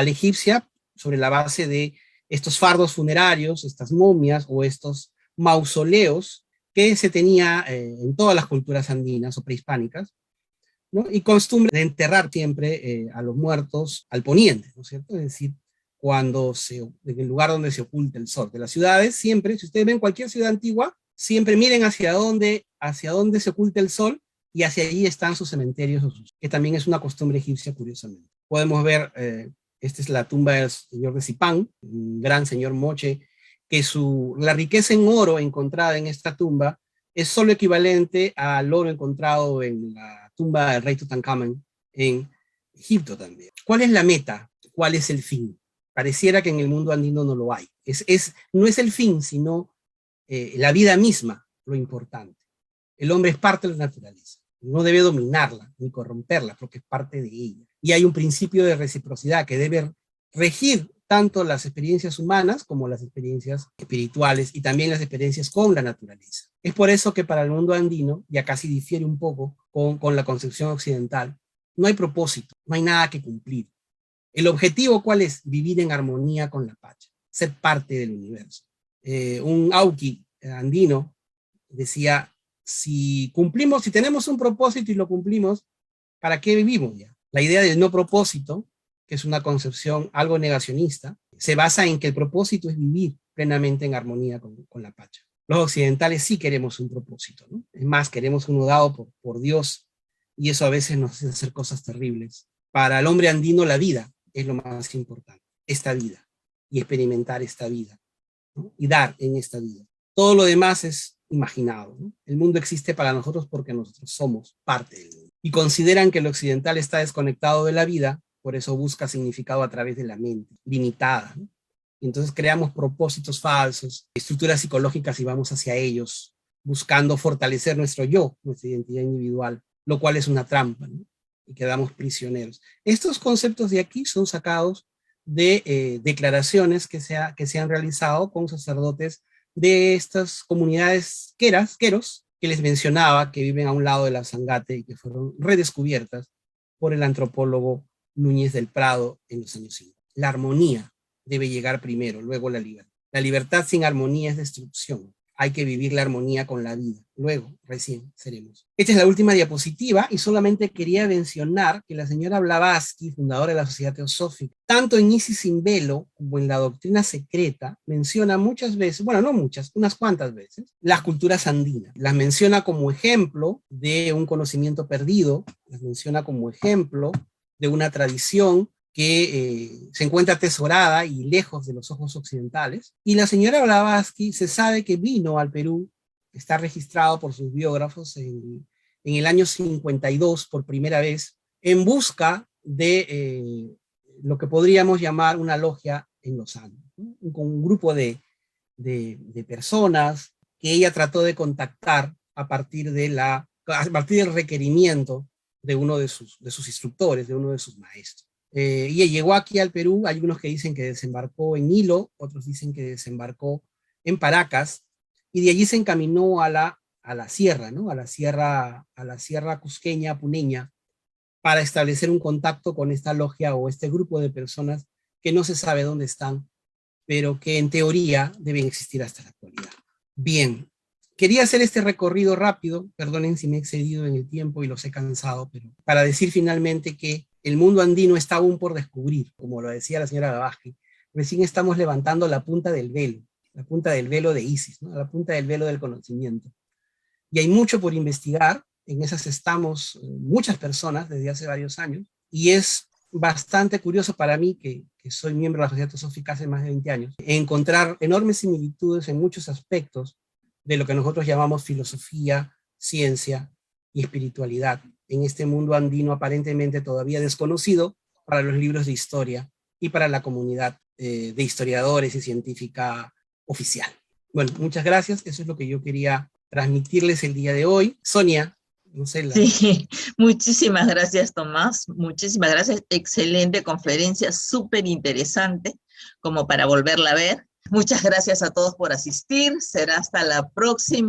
la egipcia, sobre la base de estos fardos funerarios, estas momias o estos mausoleos que se tenía en todas las culturas andinas o prehispánicas, ¿no? Y costumbre de enterrar siempre a los muertos al poniente, ¿no es cierto? Es decir, en el lugar donde se oculta el sol. De las ciudades, siempre, si ustedes ven cualquier ciudad antigua, siempre miren hacia dónde se oculta el sol, y hacia allí están sus cementerios, que también es una costumbre egipcia, curiosamente. Podemos ver, esta es la tumba del señor de Zipán, un gran señor moche, que la riqueza en oro encontrada en esta tumba es solo equivalente al oro encontrado en la tumba del rey Tutankamón en Egipto también. ¿Cuál es la meta? ¿Cuál es el fin? Pareciera que en el mundo andino no lo hay. No es el fin, sino la vida misma lo importante. El hombre es parte de la naturaleza. No debe dominarla ni corromperla porque es parte de ella. Y hay un principio de reciprocidad que debe regir tanto las experiencias humanas como las experiencias espirituales y también las experiencias con la naturaleza. Es por eso que para el mundo andino, ya casi difiere un poco con la concepción occidental, no hay propósito, no hay nada que cumplir. ¿El objetivo cuál es? Vivir en armonía con la Pacha, ser parte del universo. Un Auqui andino decía, si tenemos un propósito y lo cumplimos, ¿para qué vivimos ya? La idea del no propósito, que es una concepción algo negacionista, se basa en que el propósito es vivir plenamente en armonía con la Pacha. Los occidentales sí queremos un propósito, ¿no? Es más, queremos uno dado por Dios, y eso a veces nos hace hacer cosas terribles. Para el hombre andino la vida es lo más importante, esta vida, y experimentar esta vida, ¿no? Y dar en esta vida. Todo lo demás es imaginado, ¿no? El mundo existe para nosotros porque nosotros somos parte del mundo. Y consideran que el occidental está desconectado de la vida, por eso busca significado a través de la mente, limitada, ¿no? Y entonces creamos propósitos falsos, estructuras psicológicas y vamos hacia ellos, buscando fortalecer nuestro yo, nuestra identidad individual, lo cual es una trampa, ¿no? Y quedamos prisioneros. Estos conceptos de aquí son sacados de declaraciones que se han realizado con sacerdotes de estas comunidades queros, que les mencionaba, que viven a un lado de la Zangate y que fueron redescubiertas por el antropólogo Núñez del Prado en los años 50. La armonía debe llegar primero, luego la libertad. La libertad sin armonía es destrucción. Hay que vivir la armonía con la vida. Luego, recién seremos. Esta es la última diapositiva y solamente quería mencionar que la señora Blavatsky, fundadora de la Sociedad Teosófica, tanto en Isis sin velo como en la doctrina secreta, menciona muchas veces, bueno, no muchas, unas cuantas veces, las culturas andinas. Las menciona como ejemplo de un conocimiento perdido, las menciona como ejemplo de una tradición que se encuentra atesorada y lejos de los ojos occidentales. Y la señora Blavatsky se sabe que vino al Perú, está registrado por sus biógrafos en el año 52 por primera vez, en busca de lo que podríamos llamar una logia en los Andes, ¿no? Con un grupo de personas que ella trató de contactar a partir del requerimiento de uno de sus instructores, de uno de sus maestros. Y llegó aquí al Perú. Hay unos que dicen que desembarcó en Hilo, otros dicen que desembarcó en Paracas, y de allí se encaminó a la sierra, ¿no? a la sierra cusqueña, puneña, para establecer un contacto con esta logia o este grupo de personas que no se sabe dónde están, pero que en teoría deben existir hasta la actualidad. Bien, Quería hacer este recorrido rápido, perdonen si me he excedido en el tiempo y los he cansado, pero para decir finalmente que el mundo andino está aún por descubrir, como lo decía la señora Gavasque. Recién estamos levantando la punta del velo de Isis, ¿no? La punta del velo del conocimiento. Y hay mucho por investigar, en esas estamos muchas personas desde hace varios años, y es bastante curioso para mí, que soy miembro de la Sociedad Teosófica hace más de 20 años, encontrar enormes similitudes en muchos aspectos de lo que nosotros llamamos filosofía, ciencia y espiritualidad, en este mundo andino aparentemente todavía desconocido para los libros de historia y para la comunidad de historiadores y científica oficial. Bueno, muchas gracias, eso es lo que yo quería transmitirles el día de hoy. Sonia, no sé. Sí, muchísimas gracias, Tomás, muchísimas gracias, excelente conferencia, súper interesante, como para volverla a ver. Muchas gracias a todos por asistir, será hasta la próxima.